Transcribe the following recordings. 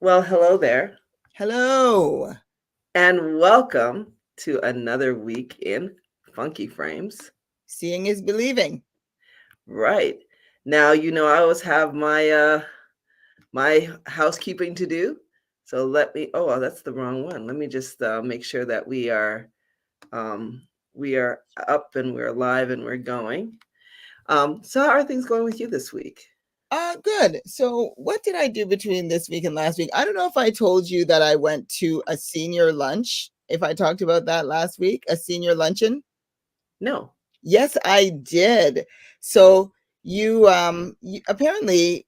Well, hello there, Hello. and welcome to another week in Funky Frames. Seeing is believing. Right. Now, I always have my housekeeping to do. So oh, well, that's the wrong one. Let me just make sure that um we are up and we're live and we're going. So how are things going with you this week? Good. So, what did I do between this week and last week? I don't know if I told you that I went to a senior lunch. If I talked about that last week, a senior luncheon. No. Yes, I did. So apparently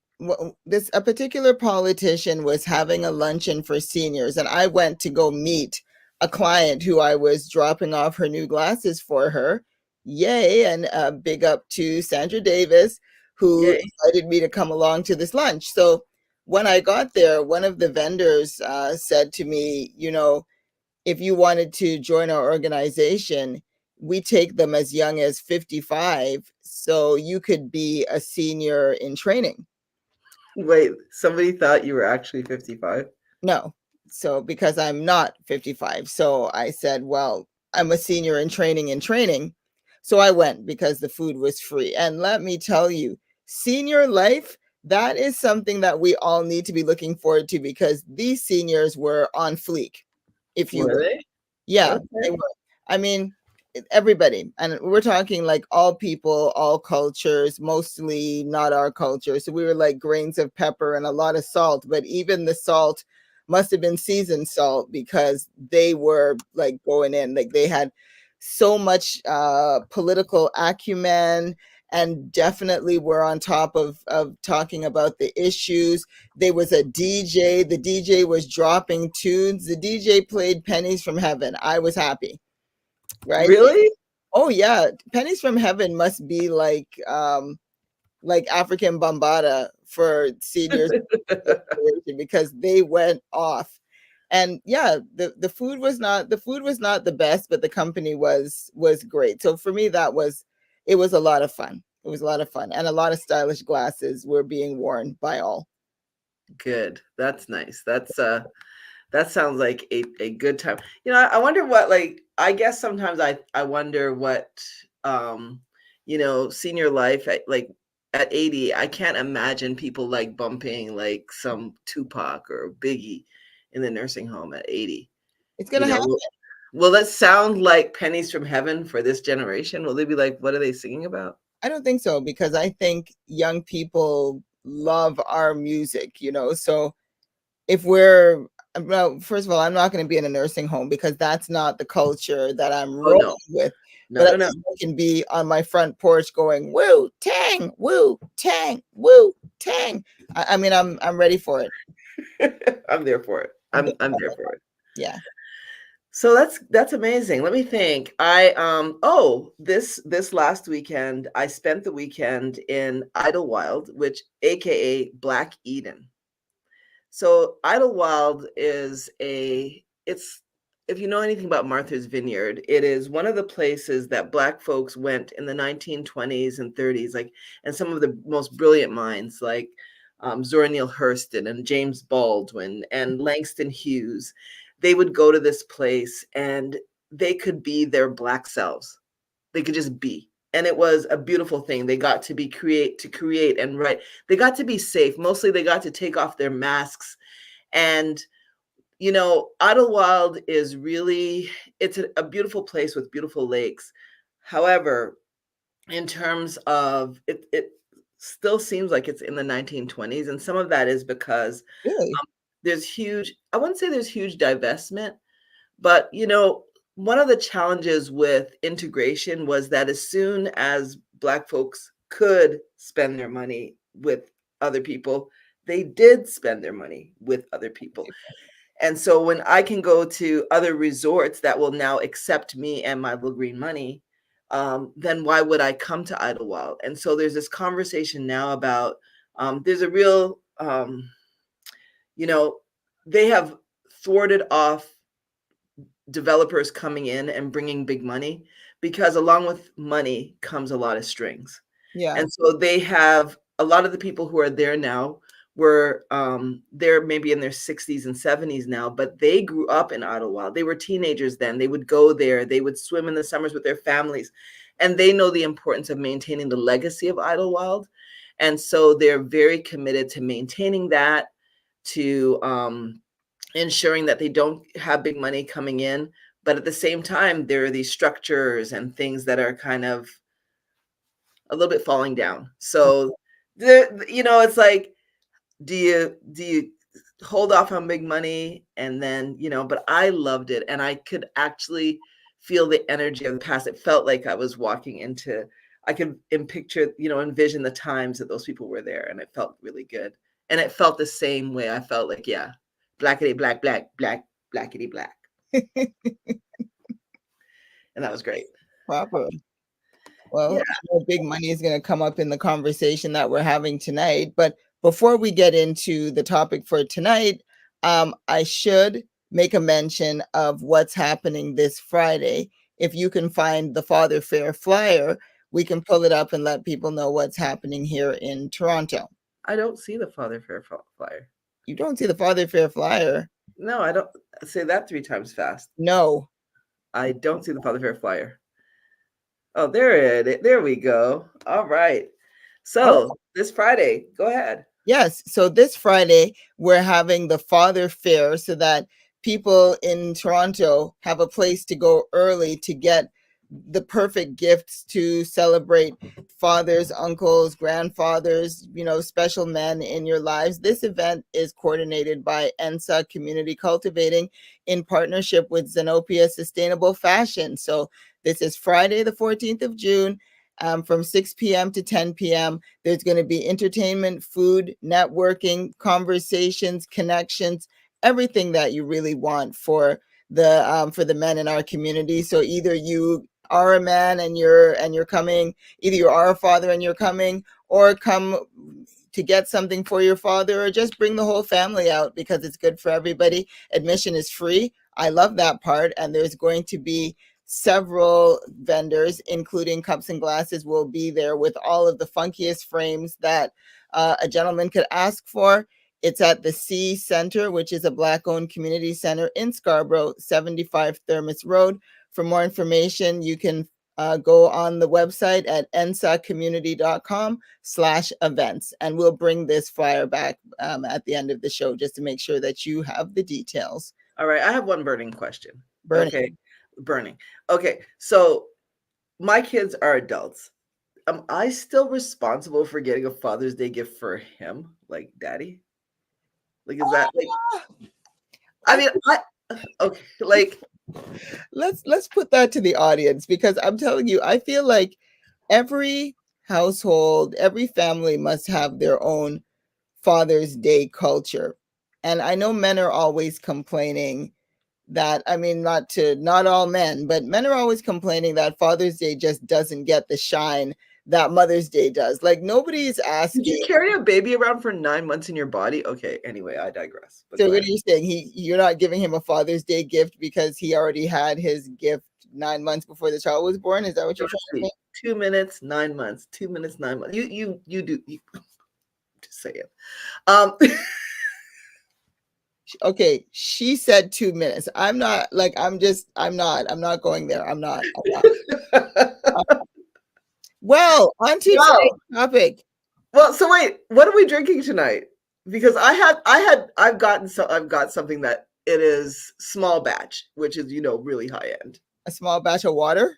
this a particular politician was having a luncheon for seniors, and I went to go meet a client who I was dropping off her new glasses for her. Yay! And big up to Sandra Davis, who Yay. invited me to come along to this lunch. So when I got there, one of the vendors said to me, if you wanted to join our organization, we take them as young as 55, so you could be a senior in training. Wait, somebody thought you were actually 55? No. So because I'm not 55. So I said, well, I'm a senior in training. So I went because the food was free. And let me tell you, senior life, that is something that we all need to be looking forward to because these seniors were on fleek, if you Were will. they? Yeah, they Okay. were. I mean, everybody, and we're talking like all people, all cultures, mostly not our culture. So we were like grains of pepper and a lot of salt, but even the salt must have been seasoned salt because they were like going in, like they had so much political acumen and definitely were on top of talking about the issues. There was a DJ. The DJ was dropping tunes. The DJ played Pennies from Heaven. I was happy, right? Really? Oh yeah, Pennies from Heaven must be like African Bambata for seniors because they went off. And yeah, the food was not the best, but the company was great. So for me, it was a lot of fun. It was a lot of fun, and a lot of stylish glasses were being worn by all. Good. That's nice. That sounds like a good time. I wonder what, like, I guess sometimes I wonder what senior life at 80, I can't imagine people like bumping like some Tupac or Biggie in the nursing home at 80. It's You gonna know, happen. will that sound like pennies from heaven for this generation? Will they be like, what are they singing about? I don't think so because I think young people love our music, So if we're well, first of all, I'm not going to be in a nursing home because that's not the culture that I'm Oh rolling no. with. No, But no, at no. least I can be on my front porch going woo tang, woo tang, woo tang. I mean, I'm ready for it. I'm there for it. I'm I'm there for it. Yeah. So that's amazing. Let me think. This last weekend I spent the weekend in Idlewild, which aka Black Eden. So Idlewild is a it's if you know anything about Martha's Vineyard, it is one of the places that Black folks went in the 1920s and 30s, like, and some of the most brilliant minds, like Zora Neale Hurston and James Baldwin and Langston Hughes, they would go to this place and they could be their Black selves. They could just be. And it was a beautiful thing. They got to create and write. They got to be safe. Mostly they got to take off their masks. And Idlewild is really, it's a beautiful place with beautiful lakes. However, in terms of it still seems like it's in the 1920s. And some of that is because Really? there's huge, I wouldn't say there's huge divestment, but one of the challenges with integration was that as soon as Black folks could spend their money with other people, they did spend their money with other people. And so when I can go to other resorts that will now accept me and my little green money, then why would I come to Idlewild? And so there's this conversation now about there's a real, you know, they have thwarted off developers coming in and bringing big money because along with money comes a lot of strings. Yeah. And so they have a lot of the people who are there now were they're maybe in their 60s and 70s now, but they grew up in Idlewild. They were teenagers then. They would go there. They would swim in the summers with their families, and they know the importance of maintaining the legacy of Idlewild. And so they're very committed to maintaining that, to ensuring that they don't have big money coming in, but at the same time, there are these structures and things that are kind of a little bit falling down. So it's like, do you hold off on big money, and then, but I loved it, and I could actually feel the energy of the past. It felt like I was walking into, I could envision the times that those people were there, and it felt really good. And it felt the same way. I felt like, yeah, blackity black, black, black, blackity black. And that was great. Proper. Well, Yeah. big money is going to come up in the conversation that we're having tonight. But before we get into the topic for tonight, I should make a mention of what's happening this Friday. If you can find the Father Fair flyer, we can pull it up and let people know what's happening here in Toronto. I don't see the Father Fair flyer. You don't see the Father Fair flyer? No, I don't. Say that 3 times fast. No. I don't see the Father Fair flyer. Oh, there we go. All right. So this Friday, go ahead. Yes. So this Friday, we're having the Father Fair so that people in Toronto have a place to go early to get the perfect gifts to celebrate fathers, uncles, grandfathers, special men in your lives. This event is coordinated by ENSA Community Cultivating in partnership with Zenopia Sustainable Fashion. So this is Friday, the 14th of June. From 6 p.m. to 10 p.m. There's going to be entertainment, food, networking, conversations, connections, everything that you really want for the men in our community. So either you are a man and you're coming, either you are a father and you're coming, or come to get something for your father, or just bring the whole family out because it's good for everybody. Admission is free. I love that part. And there's going to be several vendors, including Cups and Glasses, will be there with all of the funkiest frames that a gentleman could ask for. It's at the C Center, which is a Black-owned community center in Scarborough, 75 Thermos Road. For more information, you can go on the website at ensacommunity.com/events, and we'll bring this flyer back at the end of the show just to make sure that you have the details. All right. I have one burning question. Burning. Okay. Burning. Okay. So my kids are adults. Am I still responsible for getting a Father's Day gift for him, like daddy? Like, is that like, I mean, okay, like, let's put that to the audience, because I'm telling you, I feel like every household, every family must have their own Father's Day culture. And I know men are always complaining that, I mean, not all men, but men are always complaining that Father's Day just doesn't get the shine that Mother's Day does. Like, nobody's asking. Did you carry a baby around for 9 months in your body? Okay, anyway, I digress. So what are you saying? You're not giving him a Father's Day gift because he already had his gift 9 months before the child was born? Is that what you're trying to say? 2 minutes, 9 months. 2 minutes, 9 months. You do. Just say it. Okay, she said 2 minutes. I'm not going there. I'm not. Well, on to today's topic. Well, so wait, what are we drinking tonight? Because I've got something that it is small batch, which is, really high end. A small batch of water?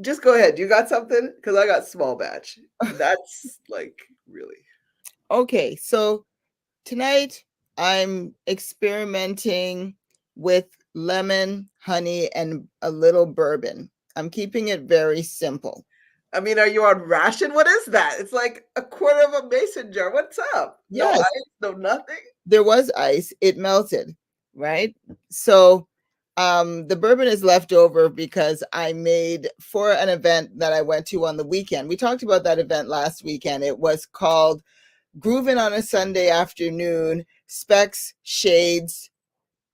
Just go ahead. You got something? Because I got small batch. That's like really. Okay, so tonight I'm experimenting with lemon, honey, and a little bourbon. I'm keeping it very simple. I mean, are you on ration? What is that? It's like a quarter of a mason jar. What's up? Yes. No ice, no nothing? There was ice. It melted, right? So the bourbon is left over because I made for an event that I went to on the weekend. We talked about that event last weekend. It was called Groovin' on a Sunday Afternoon, Specs, Shades,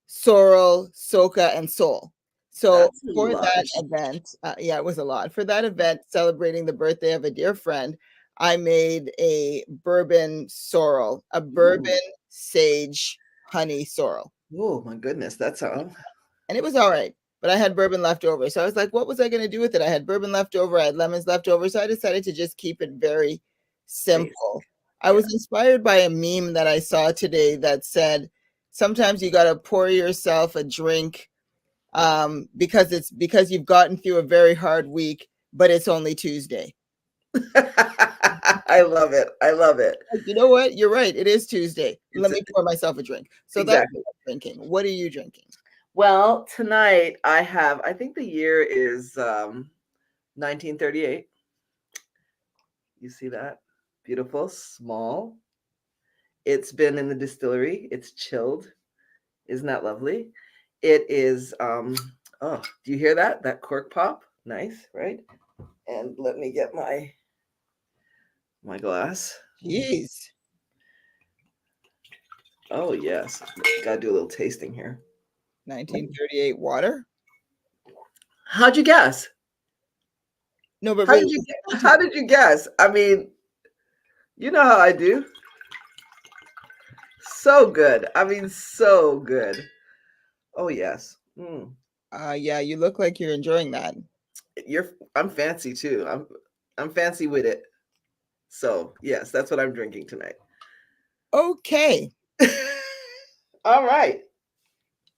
Sorrel, Soca, and Soul. So for that event, it was a lot. For that event, celebrating the birthday of a dear friend, I made a bourbon sorrel, a bourbon sage honey sorrel. Oh my goodness, that's all. And it was all right. But I had bourbon left over. So I was like, what was I going to do with it? I had bourbon left over. I had lemons left over. So I decided to just keep it very Basic. simple. I Yeah. was inspired by a meme that I saw today that said, sometimes you got to pour yourself a drink because you've gotten through a very hard week, but it's only Tuesday. I love it. I love it. Like, you know what? You're right. It is Tuesday. It's Let me pour myself a drink. So that's exactly. what I'm drinking. What are you drinking? Well, tonight I think the year is 1938. You see that? Beautiful, small. It's been in the distillery. It's chilled. Isn't that lovely? It is oh, do you hear that? That cork pop? Nice, right? And let me get my glass. Jeez. Oh, yes. Got to do a little tasting here. 1938 water? How'd you guess? No, but How really, did you how did you guess? I mean, you know how I do. So good. I mean, so good. Oh yes. yeah, you look like you're enjoying that. I'm fancy too. I'm fancy with it. So yes, that's what I'm drinking tonight. Okay. All right.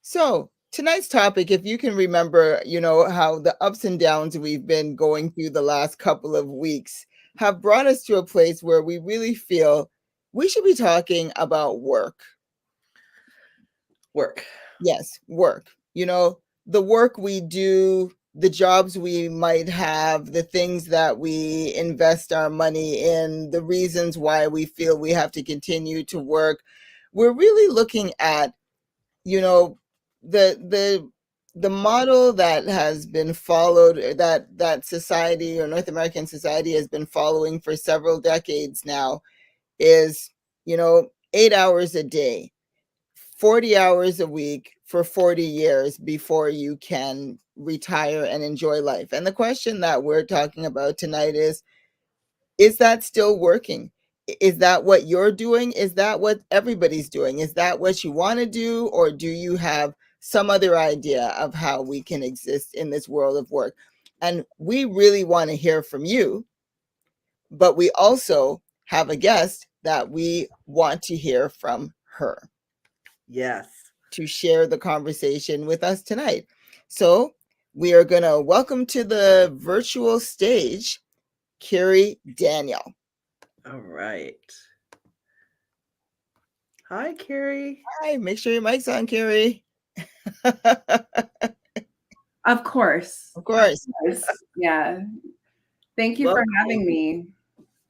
So tonight's topic, if you can remember, how the ups and downs we've been going through the last couple of weeks have brought us to a place where we really feel we should be talking about work. Work. Yes, work. The work we do, the jobs we might have, the things that we invest our money in, the reasons why we feel we have to continue to work. We're really looking at, you know, the model that has been followed, that society or North American society has been following for several decades now is, 8 hours a day, 40 hours a week for 40 years before you can retire and enjoy life. And the question that we're talking about tonight is that still working? Is that what you're doing? Is that what everybody's doing? Is that what you want to do? Or do you have some other idea of how we can exist in this world of work? And we really want to hear from you, but we also have a guest that we want to hear from her Yes. to share the conversation with us tonight. So we are going to welcome to the virtual stage Carrie Daniel. All right. Hi, Carrie. Hi, make sure your mic's on, Carrie. Of course. Of course. Yeah. Thank you for Welcome. having me.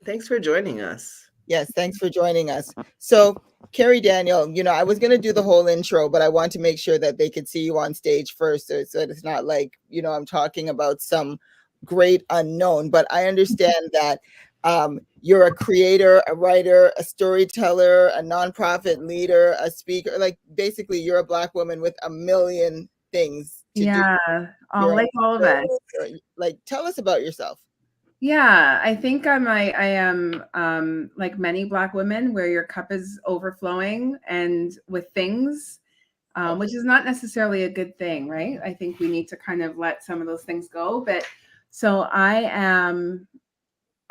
Thanks for joining us. Yes, thanks for joining us. So, Carrie Daniel, I was going to do the whole intro, but I want to make sure that they could see you on stage first. So that it's not like, I'm talking about some great unknown, but I understand that you're a creator, a writer, a storyteller, a nonprofit leader, a speaker. Like basically you're a Black woman with a million things to do. Yeah. You're Like all of us. Like, tell us about yourself. Yeah, I think I am like many Black women, where your cup is overflowing and with things, which is not necessarily a good thing, right? I think we need to kind of let some of those things go. But so I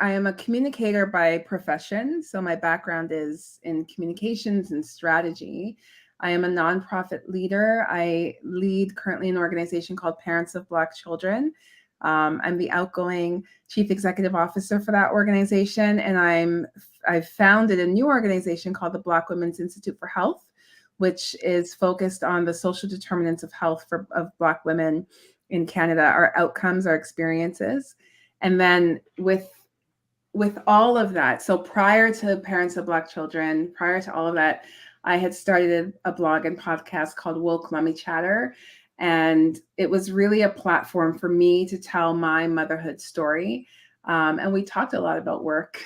am a communicator by profession. So my background is in communications and strategy. I am a nonprofit leader. I lead currently an organization called Parents of Black Children. I'm the outgoing chief executive officer for that organization, and I've founded a new organization called the Black Women's Institute for Health, which is focused on the social determinants of health of Black women in Canada, our outcomes, our experiences. And then with all of that, so prior to Parents of Black Children, prior to all of that, I had started a blog and podcast called Woke Mommy Chatter. And it was really a platform for me to tell my motherhood story. And we talked a lot about work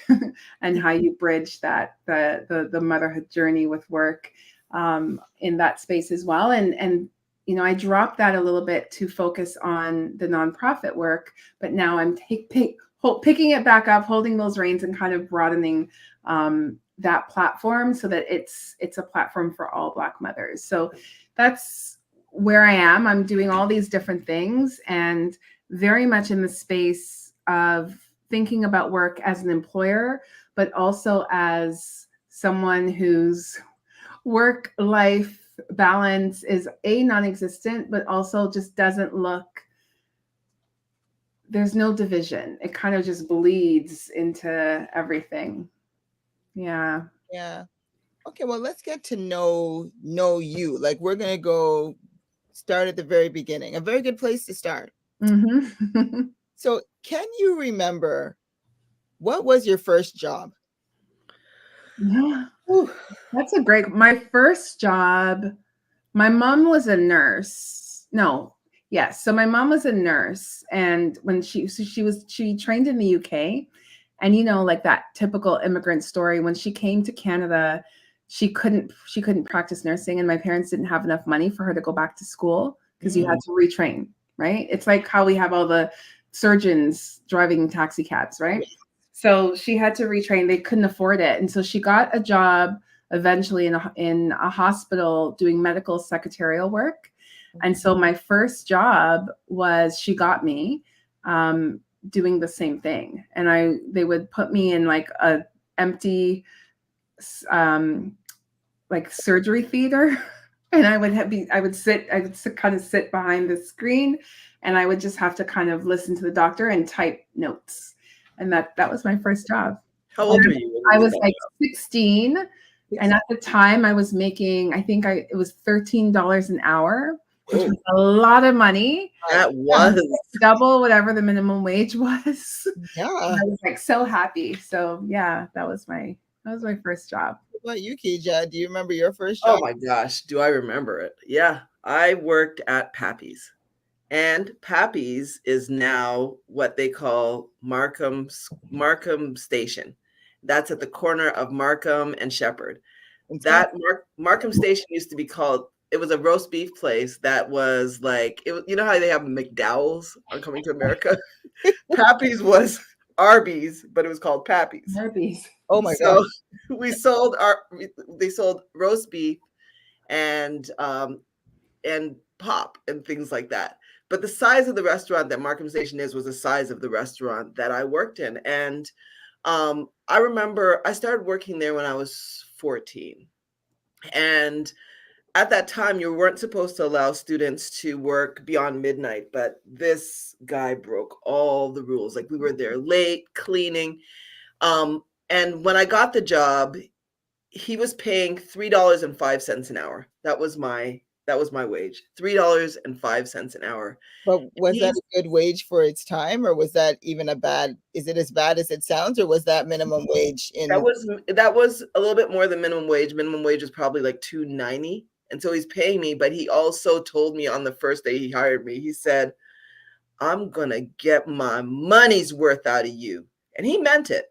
and how you bridge that, the motherhood journey with work in that space as well. And I dropped that a little bit to focus on the nonprofit work, but now I'm picking it back up, holding those reins, and kind of broadening that platform so that it's a platform for all Black mothers. So that's where I am. I'm doing all these different things and very much in the space of thinking about work as an employer, but also as someone whose work-life balance is non-existent, but also just doesn't look, there's no division. It kind of just bleeds into everything. Yeah. Yeah. Okay, well, let's get to know you. Like, we're gonna go start at the very beginning. A very good place to start. Mm-hmm. So, can you remember what was your first job? Yeah. That's a great. My first job, my mom was a nurse. No, yes. So my mom was a nurse, and when she trained in the UK, and like that typical immigrant story. When she came to Canada, she couldn't practice nursing, and my parents didn't have enough money for her to go back to school because you had to retrain. Right? It's like how we have all the surgeons driving taxi cabs, right? So she had to retrain. They couldn't afford it, and so she got a job eventually in a hospital doing medical secretarial work. And so my first job was, she got me doing the same thing. And they would put me in like a empty like surgery theater. And I would kind of sit behind the screen, and I would just have to kind of listen to the doctor and type notes. And that was my first job. How old were you? I was like 16. And at the time I was making, I think it was $13 an hour, which was a lot of money. That was double whatever the minimum wage was. Yeah. I was like so happy. So yeah, that was my first job. What about you, Kija? Do you remember your first job? Oh my gosh, do I remember it? Yeah, I worked at Pappy's. And Pappy's is now what they call Markham Station. That's at the corner of Markham and Shepherd. That Markham Station used to be called, it was a roast beef place that was like, it was, you know how they have McDowell's on Coming to America? Pappy's was Arby's, but it was called Pappy's. Arby's. Oh my God. They sold roast beef and pop and things like that. But the size of the restaurant that Markham Station was the size of the restaurant that I worked in. And I remember I started working there when I was 14. And at that time, you weren't supposed to allow students to work beyond midnight. But this guy broke all the rules. Like, we were there late, cleaning. And when I got the job, he was paying $3.05 an hour. That was my wage, $3.05 an hour. But was that a good wage for its time, or was that even is it as bad as it sounds, or was that minimum wage That was a little bit more than minimum wage. Minimum wage was probably like $2.90. And so he's paying me, but he also told me on the first day he hired me, he said, "I'm going to get my money's worth out of you." And he meant it.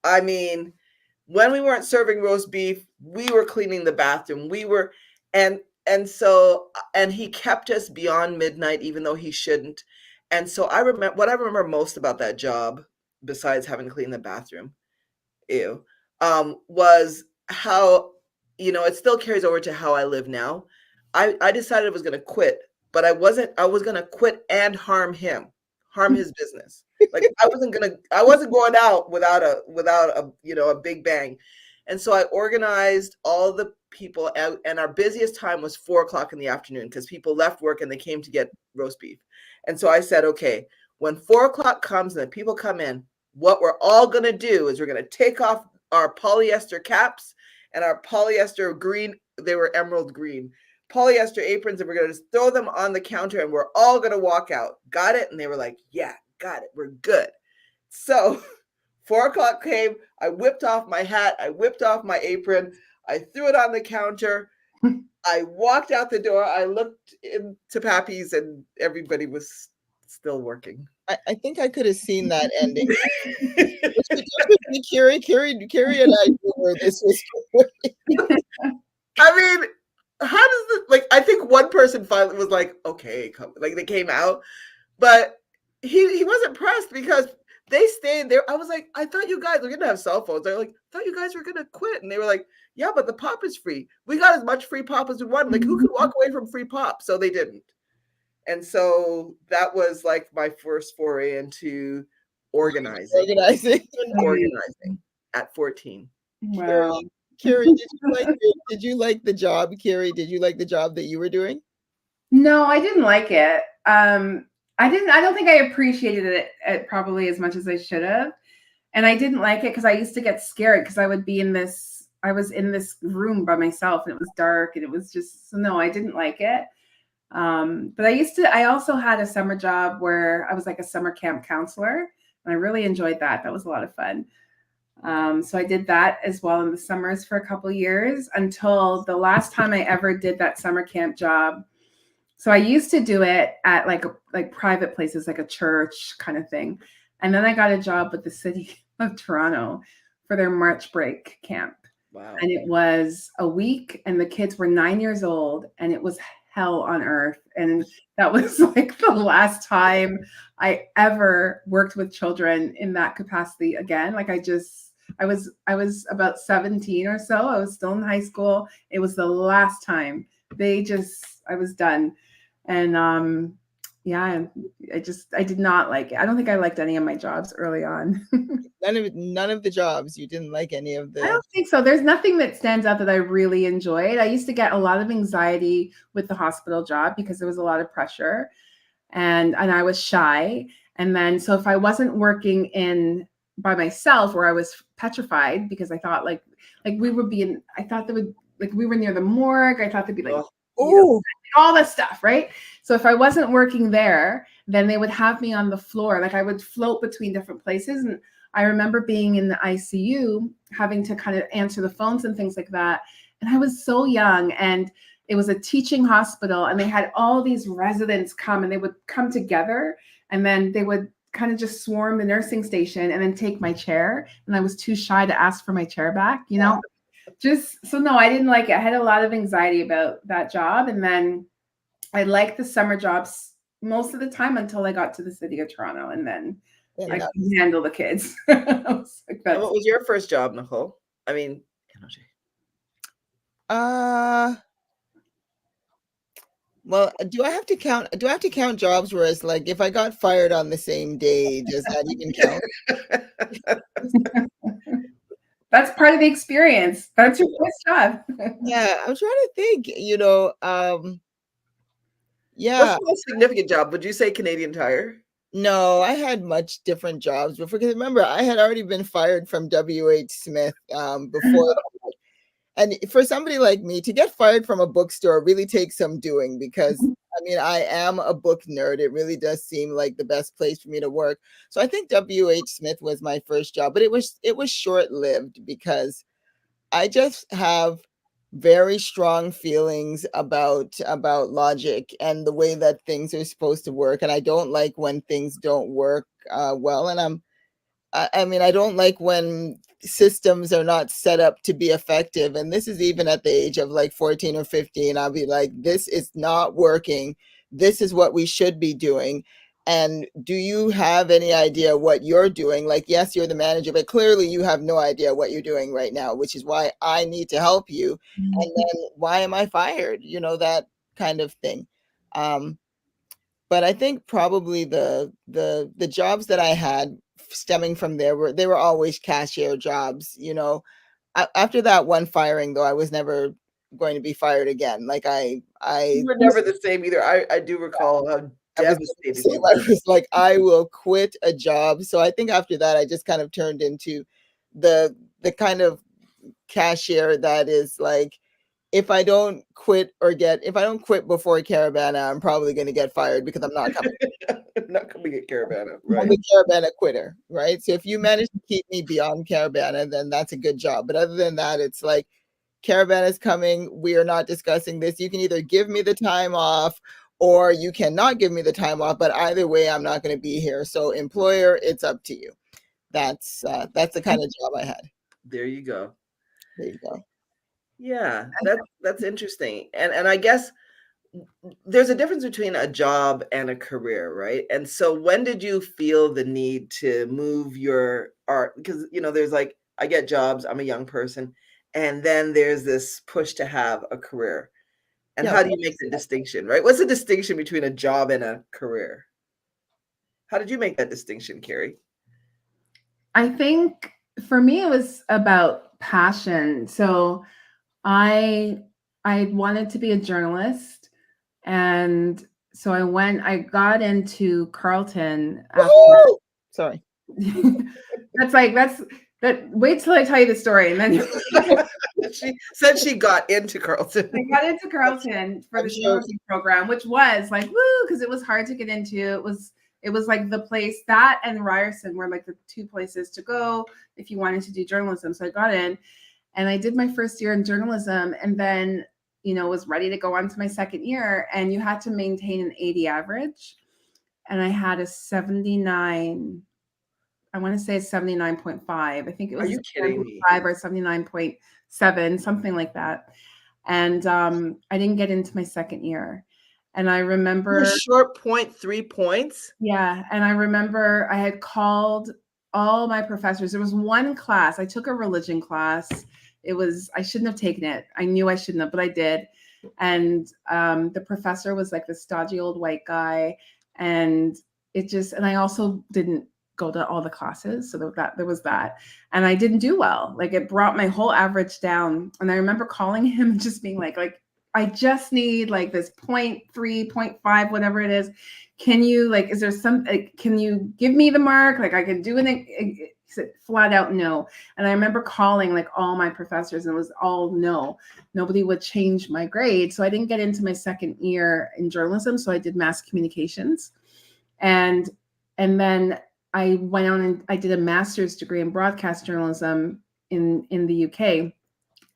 I mean, when we weren't serving roast beef, we were cleaning the bathroom. And he kept us beyond midnight, even though he shouldn't. And so what I remember most about that job, besides having to clean the bathroom, was how, it still carries over to how I live now. I decided I was going to quit, but I was going to quit and harm his business. Like, I wasn't going out without a big bang. And so I organized all the people out, and our busiest time was 4:00 in the afternoon because people left work and they came to get roast beef. And so I said, okay, when 4:00 comes and the people come in, what we're all going to do is we're going to take off our polyester caps and our polyester green, they were emerald green, polyester aprons, and we're going to just throw them on the counter and we're all going to walk out. Got it? And they were like, yeah, got it. We're good. So 4:00 came, I whipped off my hat, I whipped off my apron, I threw it on the counter, I walked out the door, I looked into Pappy's, and everybody was still working. I think I could have seen that ending. Carrie and I knew where this was going. I mean, how does I think one person finally was like, okay, they came out, but he wasn't pressed because they stayed there. I was like, I thought you guys were gonna have cell phones. They're like, I thought you guys were gonna quit. And they were like, yeah, but the pop is free. We got as much free pop as we wanted. Like, who could walk away from free pop? So they didn't. And so that was like my first foray into organizing. Organizing at 14. Wow. Carrie, did you like the job? Carrie, did you like the job that you were doing? No, I didn't like it. I don't think I appreciated it probably as much as I should have. And I didn't like it because I used to get scared because I was in this room by myself and it was dark and it was just, so no, I didn't like it. But I also had a summer job where I was like a summer camp counselor and I really enjoyed that. That was a lot of fun. So I did that as well in the summers for a couple of years until the last time I ever did that summer camp job. So I used to do it at like private places, like a church kind of thing. And then I got a job with the city of Toronto for their March break camp. Wow. And it was a week and the kids were 9 years old and it was hell on earth. And that was like the last time I ever worked with children in that capacity again. Like I was about 17 or so. I was still in high school. It was the last time. I was done. And yeah, I did not like it. I don't think I liked any of my jobs early on. None of the jobs. You didn't like any of the. I don't think so. There's nothing that stands out that I really enjoyed. I used to get a lot of anxiety with the hospital job because there was a lot of pressure and I was shy. And then, so if I wasn't working by myself or I was petrified because I thought like we would be I thought there would, like we were near the morgue. I thought there'd be like, all this stuff, right? So if I wasn't working there, then they would have me on the floor. Like I would float between different places. And I remember being in the ICU, having to kind of answer the phones and things like that. And I was so young and it was a teaching hospital and they had all these residents come and they would come together and then they would kind of just swarm the nursing station and then take my chair. And I was too shy to ask for my chair back, you know? So no, I didn't like it. I had a lot of anxiety about that job. And then I liked the summer jobs most of the time until I got to the city of Toronto. And then I couldn't handle the kids. What was your first job, Nicole? I mean, well, do I have to count jobs where it's like if I got fired on the same day, does that even count? That's part of the experience. That's your first job. Yeah, I'm trying to think, yeah. What's the most significant job? Would you say Canadian Tire? No, I had much different jobs before. Because remember, I had already been fired from WH Smith before. And for somebody like me to get fired from a bookstore really takes some doing because, I mean, I am a book nerd. It really does seem like the best place for me to work. So I think WH Smith was my first job, but it was short-lived because I just have very strong feelings about logic and the way that things are supposed to work. And I don't like when things don't work well. And I mean, I don't like when systems are not set up to be effective. And this is even at the age of like 14 or 15. I'll be like, this is not working. This is what we should be doing. And do you have any idea what you're doing? Like, yes, you're the manager, but clearly you have no idea what you're doing right now, which is why I need to help you. And then why am I fired? That kind of thing. But I think probably the jobs that I had stemming from there were always cashier jobs. After that one firing, though, I was never going to be fired again. Like you were never the same either. I do recall how devastated you were. I was like, I will quit a job. So I think after that, I just kind of turned into the kind of cashier that is like, if I don't quit before Caravana, I'm probably going to get fired because I'm not coming. Not coming at Caravana, right? I'm a Caravana quitter, right? So if you manage to keep me beyond Caravana, then that's a good job. But other than that, it's like, Caravana is coming. We are not discussing this. You can either give me the time off or you cannot give me the time off. But either way, I'm not going to be here. So employer, it's up to you. That's the kind of job I had. There you go. There you go. Yeah, that's interesting. And I guess there's a difference between a job and a career, right? And so when did you feel the need to move your art? Because, there's like, I get jobs, I'm a young person, and then there's this push to have a career. And Yeah. how do you make the distinction, right? What's the distinction between a job and a career? How did you make that distinction, Carrie? I think for me it was about passion. So I wanted to be a journalist, and so I got into Carleton after. Woo! Sorry. Wait till I tell you the story, and then She said she got into Carleton. I got into Carleton for the journalism program, which was like woo, because it was hard to get into. It was like the place, that and Ryerson were like the two places to go if you wanted to do journalism. So I got in, and I did my first year in journalism, and then was ready to go on to my second year, and you had to maintain an 80 average, and I had a 79. I want to say 79.5. I think it was 75 or 79.7, something like that. And I didn't get into my second year. And I remember short 0.3 points. Yeah. And I remember I had called all my professors. There was one class. I took a religion class. I shouldn't have taken it. I knew I shouldn't have, but I did. And the professor was like the stodgy old white guy. And I also didn't go to all the classes. So there was that. And I didn't do well. Like, it brought my whole average down. And I remember calling him and just being like, I just need like this 0.3, 0.5, whatever it is. Can you is there some, can you give me the mark? Like, I can do it. He said flat out no. And I remember calling like all my professors, and it was all no. Nobody would change my grade. So I didn't get into my second year in journalism. So I did mass communications. And then I went on and I did a master's degree in broadcast journalism in the UK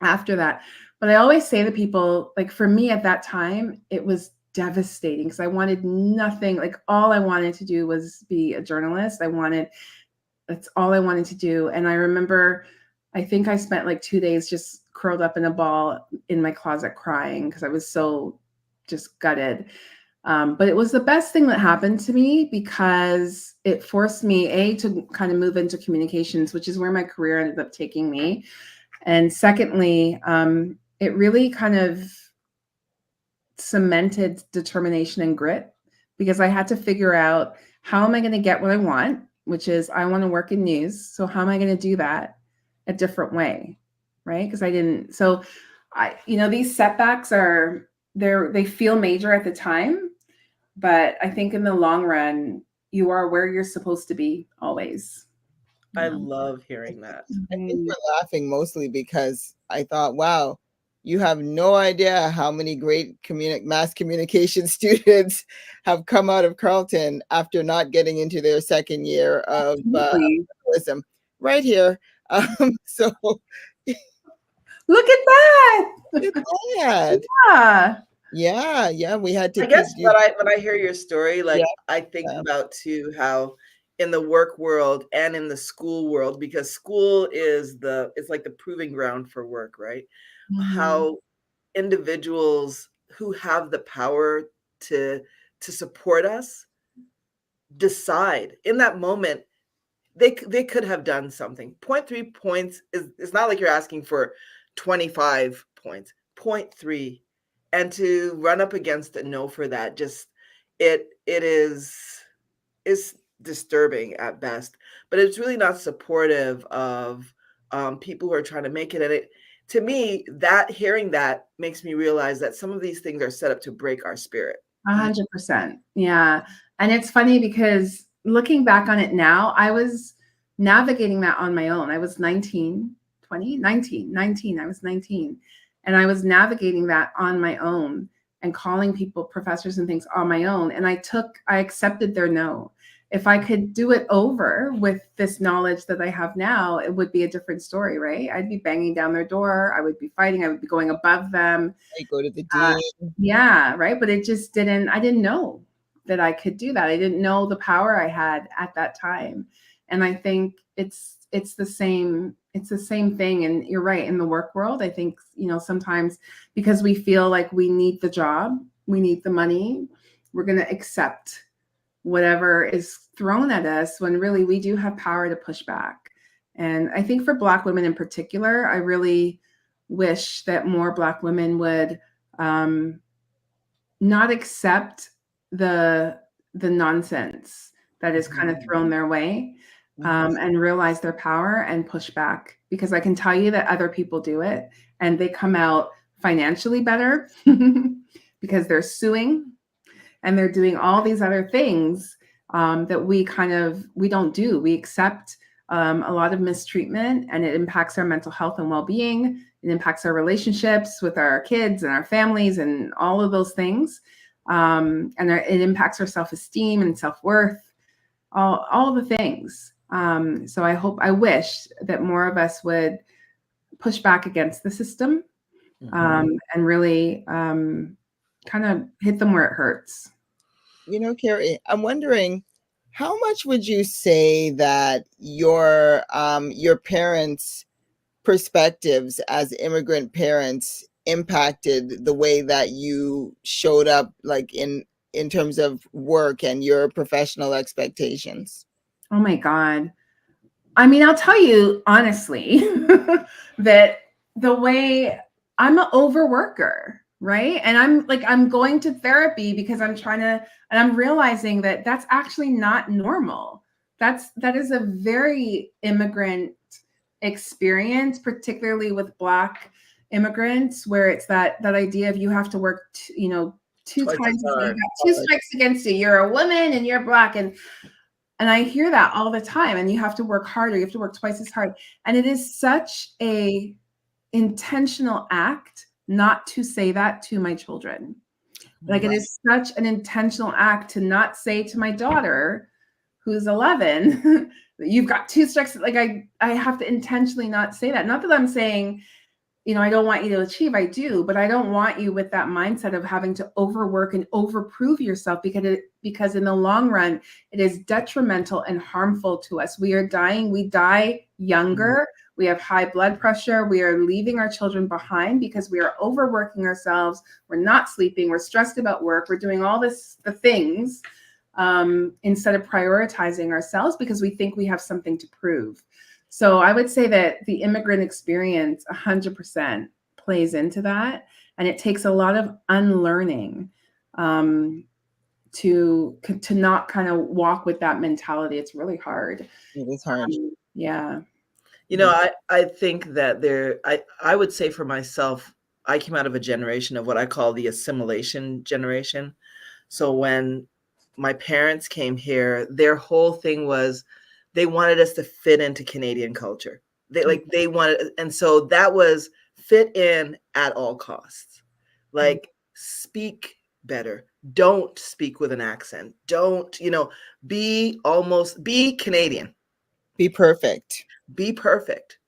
after that. But I always say to people, like, for me at that time, it was devastating because I wanted nothing. Like, all I wanted to do was be a journalist. That's all I wanted to do. And I remember, I think I spent like 2 days just curled up in a ball in my closet crying because I was so just gutted. But it was the best thing that happened to me because it forced me, to kind of move into communications, which is where my career ended up taking me. And secondly, it really kind of cemented determination and grit, because I had to figure out, how am I going to get what I want, which is I want to work in news. So how am I going to do that a different way? Right. Because these setbacks they feel major at the time, but I think in the long run, you are where you're supposed to be always. I love hearing that. I think we're laughing mostly because I thought, wow, you have no idea how many great mass communication students have come out of Carleton after not getting into their second year of journalism. Right here. So look at that. Look at that. Yeah. We had to. I guess when I hear your story, I think about too how in the work world and in the school world, because school is it's like the proving ground for work, right? Mm-hmm. How individuals who have the power to support us decide in that moment they could have done something. 0.3 points is not like you're asking for 25 points. 0.3, and to run up against a no for that, just it is disturbing at best. But it's really not supportive of people who are trying to make it. And to me, hearing that makes me realize that some of these things are set up to break our spirit. 100%. Yeah. And it's funny because looking back on it now, I was navigating that on my own. I was 19. I was 19. And I was navigating that on my own and calling people, professors and things, on my own. And I accepted their no. If I could do it over with this knowledge that I have now, it would be a different story, right? I'd be banging down their door. I would be fighting. I would be going above them. I go to the dean. Yeah, right. But I didn't know that I could do that. I didn't know the power I had at that time. And I think it's the same thing. And you're right, in the work world, I think, sometimes because we feel like we need the job, we need the money, we're going to accept whatever is thrown at us, when really we do have power to push back. And I think for Black women in particular, I really wish that more Black women would not accept the nonsense that is kind of thrown their way, and realize their power and push back. Because I can tell you that other people do it and they come out financially better because they're suing and they're doing all these other things that we don't do. We accept a lot of mistreatment, and it impacts our mental health and well-being. It impacts our relationships with our kids and our families and all of those things. It impacts our self-esteem and self-worth, all the things. So I wish that more of us would push back against the system, and really kind of hit them where it hurts. You know, Carrie, I'm wondering, how much would you say that your parents' perspectives as immigrant parents impacted the way that you showed up, like in terms of work and your professional expectations? Oh my God. I mean, I'll tell you honestly that the way I'm an overworker, right? And I'm going to therapy because and I'm realizing that that's actually not normal. That is a very immigrant experience, particularly with Black immigrants, where it's that idea of you have to work, two times a day. You got two strikes against you. You're a woman and you're Black, and I hear that all the time. And you have to work harder. You have to work twice as hard. And it is such a intentional act not to say that to my children. Like, it is such an intentional act to not say to my daughter, who's 11, you've got two strikes. Like, I have to intentionally not say that. Not that I'm saying, I don't want you to achieve. I do, but I don't want you with that mindset of having to overwork and overprove yourself, because in the long run, it is detrimental and harmful to us. We are dying. We die younger. We have high blood pressure. We are leaving our children behind because we are overworking ourselves. We're not sleeping. We're stressed about work. We're doing all the things instead of prioritizing ourselves because we think we have something to prove. So I would say that the immigrant experience 100% plays into that. And it takes a lot of unlearning to not kind of walk with that mentality. It's really hard. It is hard. Yeah. I think that I would say for myself, I came out of a generation of what I call the assimilation generation. So when my parents came here, their whole thing was they wanted us to fit into Canadian culture. They wanted, and so that was fit in at all costs. Like, speak better. Don't speak with an accent. Don't, be Canadian. Be perfect. Be perfect.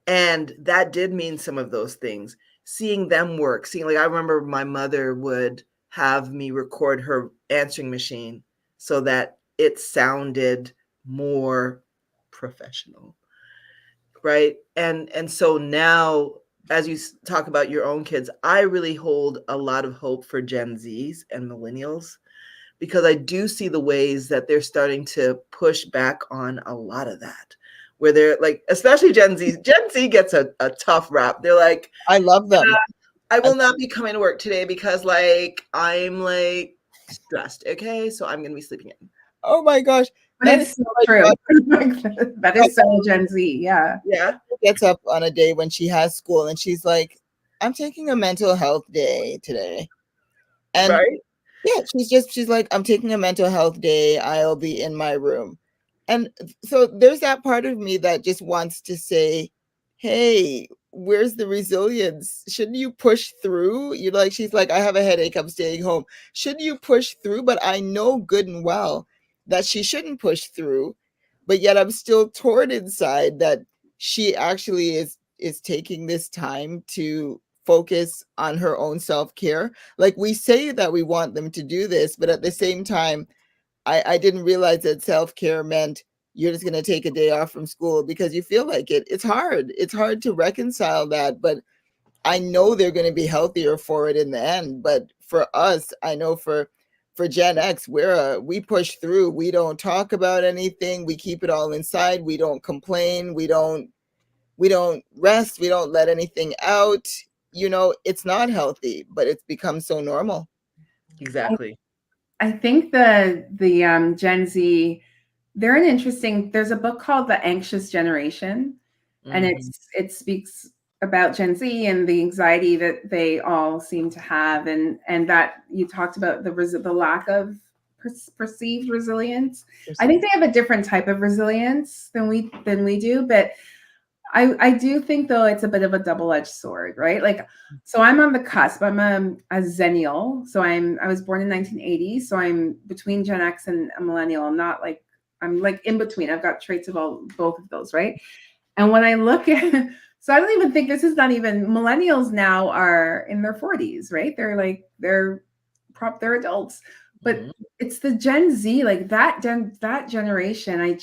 And that did mean some of those things. Seeing them work, I remember my mother would have me record her answering machine so that it sounded more professional, right? And so now, as you talk about your own kids, I really hold a lot of hope for Gen Zs and millennials, because I do see the ways that they're starting to push back on a lot of that, where they're like, especially Gen Z. Gen Z gets a tough rap. They're like, I love them. I will not be coming to work today because I'm stressed. Okay, so I'm going to be sleeping in. Oh my gosh. But it's so true. That is so Gen Z. Yeah. Yeah. Gets up on a day when she has school and she's like, I'm taking a mental health day today. And right. Yeah, she's like, I'm taking a mental health day. I'll be in my room. And so there's that part of me that just wants to say, hey, where's the resilience? Shouldn't you push through? She's like, I have a headache, I'm staying home. Shouldn't you push through? But I know good and well that she shouldn't push through. But yet I'm still torn inside that she actually is taking this time to focus on her own self-care. Like, we say that we want them to do this, but at the same time, I didn't realize that self-care meant you're just going to take a day off from school because you feel like it. It's hard. It's hard to reconcile that, but I know they're going to be healthier for it in the end. But for us, I know for Gen X, we push through. We don't talk about anything. We keep it all inside. We don't complain. We don't rest. We don't let anything out. You know, it's not healthy, but it's become so normal. Exactly. I think the Gen Z, they're an interesting. There's a book called The Anxious Generation, and it speaks about Gen Z and the anxiety that they all seem to have, and that you talked about the lack of perceived resilience. I think they have a different type of resilience than we do, but I do think though it's a bit of a double-edged sword, right? Like, so I'm on the cusp. I'm a Zennial. So I was born in 1980. So I'm between Gen X and a millennial. I'm like in between. I've got traits of both of those, right? And when I look at, so I don't even think this is not even millennials now are in their 40s, right? They're adults, but it's the Gen Z, like that generation.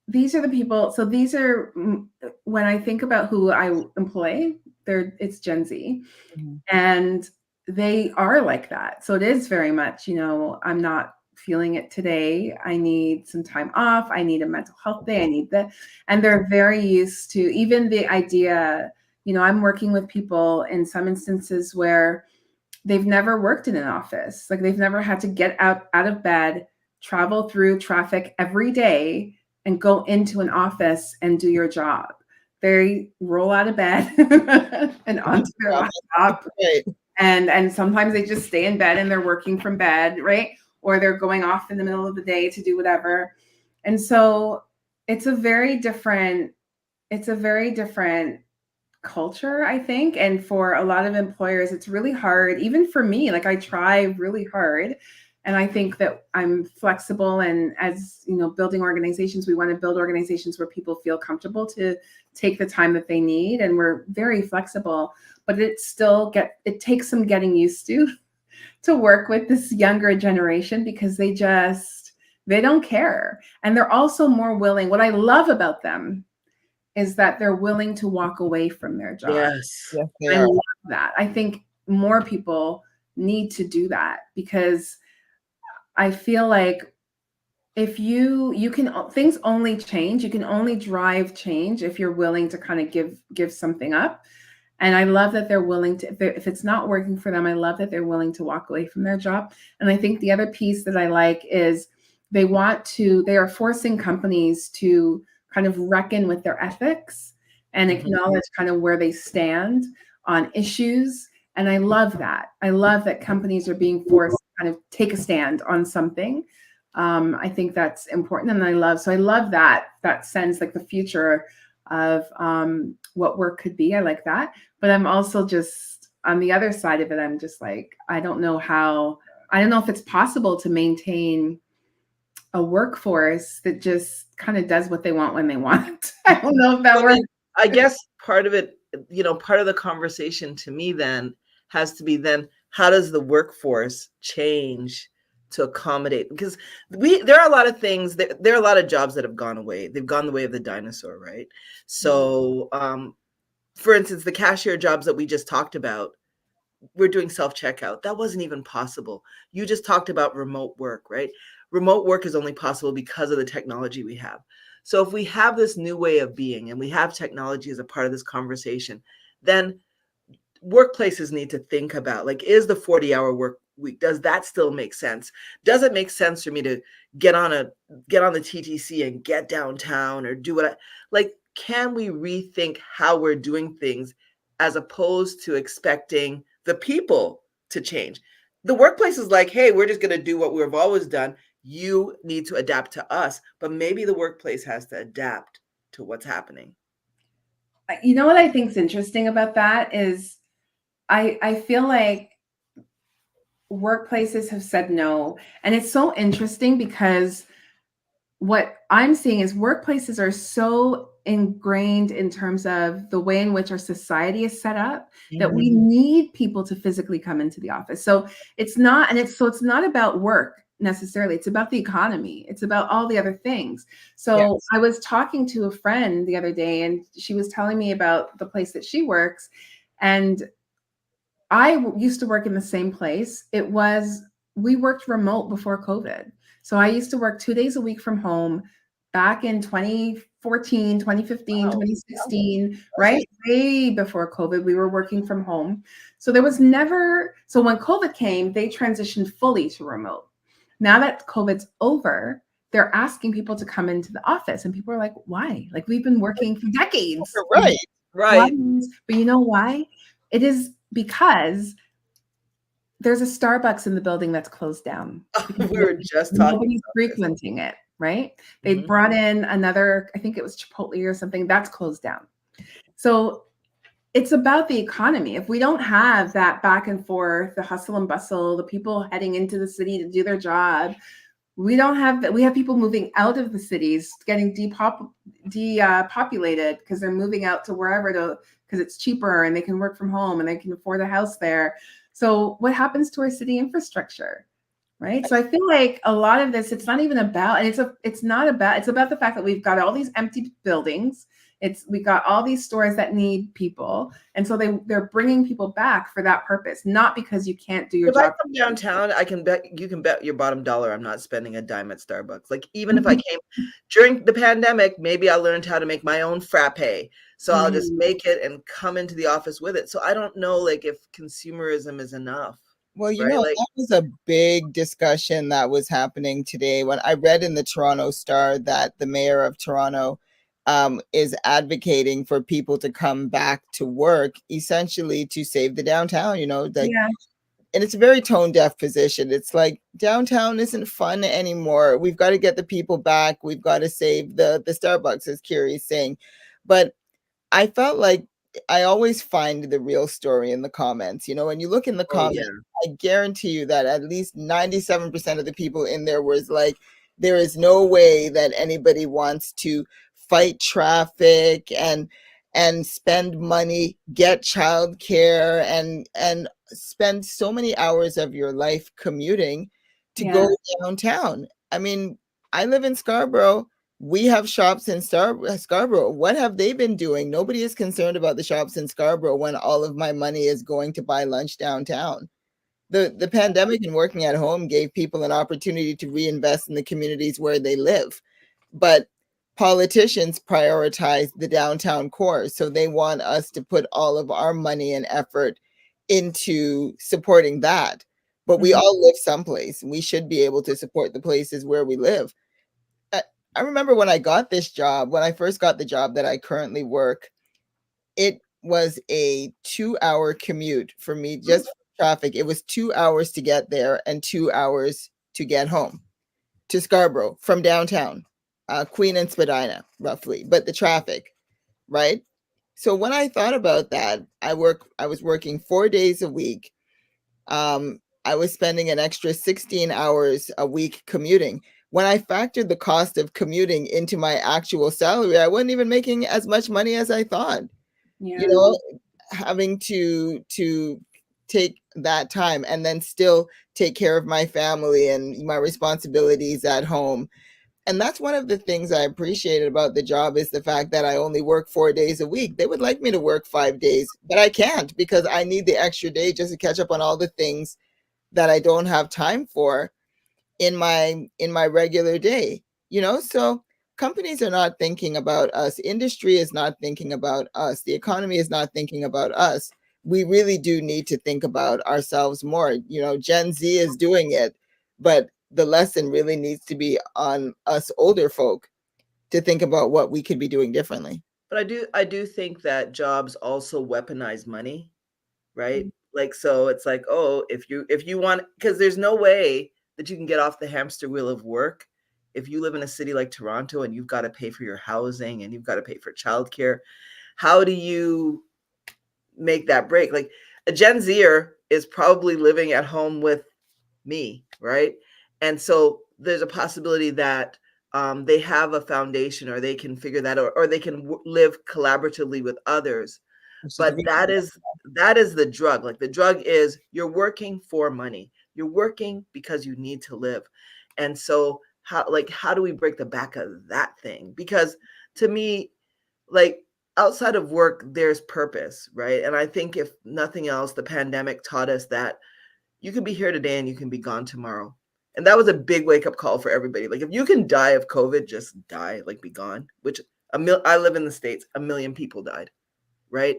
These are the people. So these are, when I think about who I employ, it's Gen Z, and they are like that. So it is very much, I'm not feeling it today. I need some time off. I need a mental health day. I need that. And they're very used to even the idea, I'm working with people in some instances where they've never worked in an office. Like they've never had to get out of bed, travel through traffic every day and go into an office and do your job. They roll out of bed and onto their laptop. Right. And sometimes they just stay in bed and they're working from bed, right? Or they're going off in the middle of the day to do whatever. And so it's a very different culture, I think. And for a lot of employers, it's really hard, even for me. Like I try really hard. And I think that I'm flexible. And as building organizations, we want to build organizations where people feel comfortable to take the time that they need. And we're very flexible, but it takes some getting used to work with this younger generation because they don't care. And they're also more willing. What I love about them is that they're willing to walk away from their job. Yes. Yes, I love that. I think more people need to do that because I feel like if you can, things only change. You can only drive change if you're willing to kind of give something up. And I love that they're willing to, if it's not working for them, I love that they're willing to walk away from their job. And I think the other piece that I like is they are forcing companies to kind of reckon with their ethics and acknowledge kind of where they stand on issues. And I love that. I love that companies are being forced to kind of take a stand on something. I think that's important. And I love that sense, like the future of what work could be. I like that. But I'm also just on the other side of it. I'm just like, I don't know if it's possible to maintain a workforce that just kind of does what they want when they want. I don't know if that works. I guess part of it, part of the conversation to me then has to be how does the workforce change to accommodate? Because there are a lot of things, there are a lot of jobs that have gone away. They've gone the way of the dinosaur, right? So, for instance, the cashier jobs that we just talked about, we're doing self-checkout. That wasn't even possible. You just talked about remote work, right? Remote work is only possible because of the technology we have. So if we have this new way of being and we have technology as a part of this conversation, then workplaces need to think about, like, is the 40-hour work week, does that still make sense? Does it make sense for me to get on the TTC and get downtown or do can we rethink how we're doing things as opposed to expecting the people to change? The workplace is like, hey, we're just going to do what we've always done. You need to adapt to us, but maybe the workplace has to adapt to what's happening. You know what I think is interesting about that is I feel like workplaces have said no. And it's so interesting because what I'm seeing is workplaces are so ingrained in terms of the way in which our society is set up that we need people to physically come into the office. So it's not about work necessarily. It's about the economy. It's about all the other things. So yes. I was talking to a friend the other day and she was telling me about the place that she works. And used to work in the same place. We worked remote before COVID. So I used to work 2 days a week from home back in 2014, 2015, Wow. 2016, right? Way before COVID, we were working from home. So there was never, so when COVID came, they transitioned fully to remote. Now that COVID's over, they're asking people to come into the office, and people are like, why? Like, we've been working for decades. Right. Right. But you know why? It is because there's a Starbucks in the building that's closed down. We were just talking Nobody's about this. frequenting it, right? They Mhm. brought in another, I think it was Chipotle or something, that's closed down. So it's about the economy. If we don't have that back and forth, the hustle and bustle, the people heading into the city to do their job, we don't have that. We have people moving out of the cities, getting depopulated because they're moving out to wherever because it's cheaper and they can work from home and they can afford a house there. So what happens to our city infrastructure? Right. So I feel like a lot of this, it's not even about, and it's about the fact that we've got all these empty buildings. We got all these stores that need people. And so they're bringing people back for that purpose, not because you can't do your If I job. come downtown, you can bet your bottom dollar I'm not spending a dime at Starbucks. Like, even if I came during the pandemic, maybe I learned how to make my own frappe. So I'll just make it and come into the office with it. So I don't know, like, if consumerism is enough. Well, Right? Like, that was a big discussion that was happening today when I read in the Toronto Star that the mayor of Toronto is advocating for people to come back to work, essentially to save the downtown, Yeah. and it's a very tone deaf position. It's like downtown isn't fun anymore. We've got to get the people back. We've got to save the Starbucks, as Kiri's saying. But I felt like I always find the real story in the comments. When you look in the oh yeah. comments, I guarantee you that at least 97% of the people in there was like, there is no way that anybody wants to fight traffic and spend money, get childcare, and spend so many hours of your life commuting to Yeah. go downtown. I mean, I live in Scarborough. We have shops in Scarborough. What have they been doing? Nobody is concerned about the shops in Scarborough when all of my money is going to buy lunch downtown. The pandemic and working at home gave people an opportunity to reinvest in the communities where they live. But politicians prioritize the downtown core. So they want us to put all of our money and effort into supporting that. But we all live someplace. We should be able to support the places where we live. I remember when I got this job, when I first got the job that I currently work, it was a 2-hour commute for me, just for traffic. It was 2 hours to get there and 2 hours to get home to Scarborough from downtown, Queen and Spadina, roughly, but the traffic, right? So when I thought about that, I was working 4 days a week. I was spending an extra 16 hours a week commuting. When I factored the cost of commuting into my actual salary, I wasn't even making as much money as I thought. Yeah. Having to take that time and then still take care of my family and my responsibilities at home. And that's one of the things I appreciated about the job is the fact that I only work 4 days a week. They would like me to work 5 days, but I can't because I need the extra day just to catch up on all the things that I don't have time for in my regular day. So companies are not thinking about us. Industry is not thinking about us. The economy is not thinking about us. We really do need to think about ourselves more. Gen Z is doing it, but the lesson really needs to be on us older folk to think about what we could be doing differently. But I do think that jobs also weaponize money, right? Like, so it's like, oh, if you want, because there's no way that you can get off the hamster wheel of work if you live in a city like Toronto and you've got to pay for your housing and you've got to pay for childcare. How do you make that break? Like, a Gen Zer is probably living at home with me, right? And so there's a possibility that they have a foundation, or they can figure that out, or they can live collaboratively with others. But that is the drug. Like, the drug is you're working for money. You're working because you need to live. And so how do we break the back of that thing? Because to me, like, outside of work, there's purpose, right? And I think if nothing else, the pandemic taught us that you can be here today and you can be gone tomorrow. And that was a big wake up call for everybody. Like, if you can die of COVID, just die, like be gone, which I live in the States, 1 million people died, right?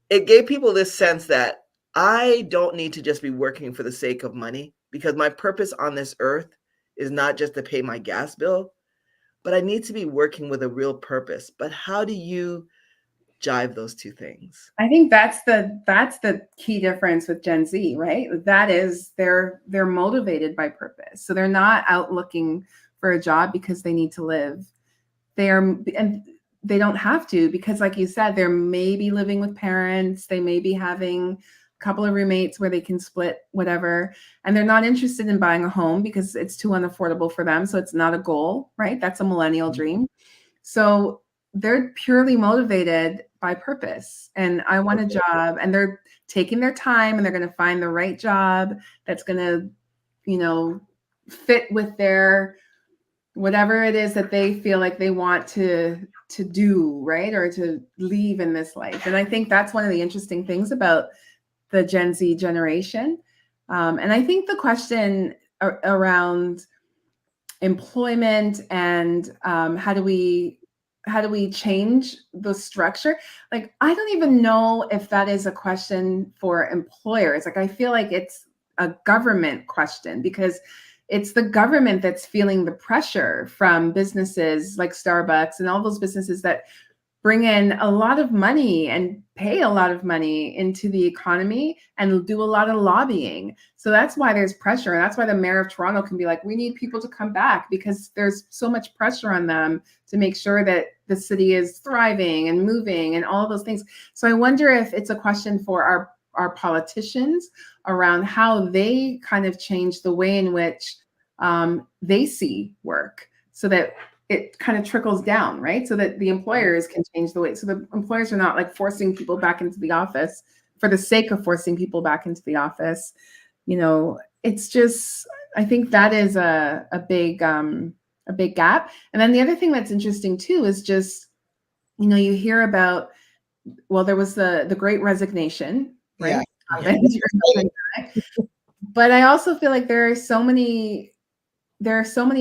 It gave people this sense that I don't need to just be working for the sake of money, because my purpose on this earth is not just to pay my gas bill, but I need to be working with a real purpose. But how do you jive those two things? I think that's the key difference with Gen Z, right? That is they're motivated by purpose. So they're not out looking for a job because they need to live. They are, and they don't have to, because like you said, they're maybe living with parents, they may be having a couple of roommates where they can split whatever, and they're not interested in buying a home because it's too unaffordable for them. So it's not a goal, right? That's a millennial dream. So they're purely motivated by purpose. And I want a job, and they're taking their time, and they're going to find the right job that's going to, you know, fit with their whatever it is that they feel like they want to do, right? Or to leave in this life. And I think that's one of the interesting things about the Gen Z generation. And I think the question around employment and how do we change the structure? Like, I don't even know if that is a question for employers. Like, I feel like it's a government question, because it's the government that's feeling the pressure from businesses like Starbucks and all those businesses that bring in a lot of money and pay a lot of money into the economy and do a lot of lobbying. So that's why there's pressure. And that's why the mayor of Toronto can be like, we need people to come back, because there's so much pressure on them to make sure that the city is thriving and moving and all of those things. So I wonder if it's a question for our politicians around how they kind of change the way in which they see work, so that it kind of trickles down, right? So that the employers can change the way. So the employers are not like forcing people back into the office for the sake of forcing people back into the office. You know, it's just, I think that is a big gap. And then the other thing that's interesting too is just, you know, you hear about, well, there was the Great Resignation, right? Yeah. But I also feel like there are so many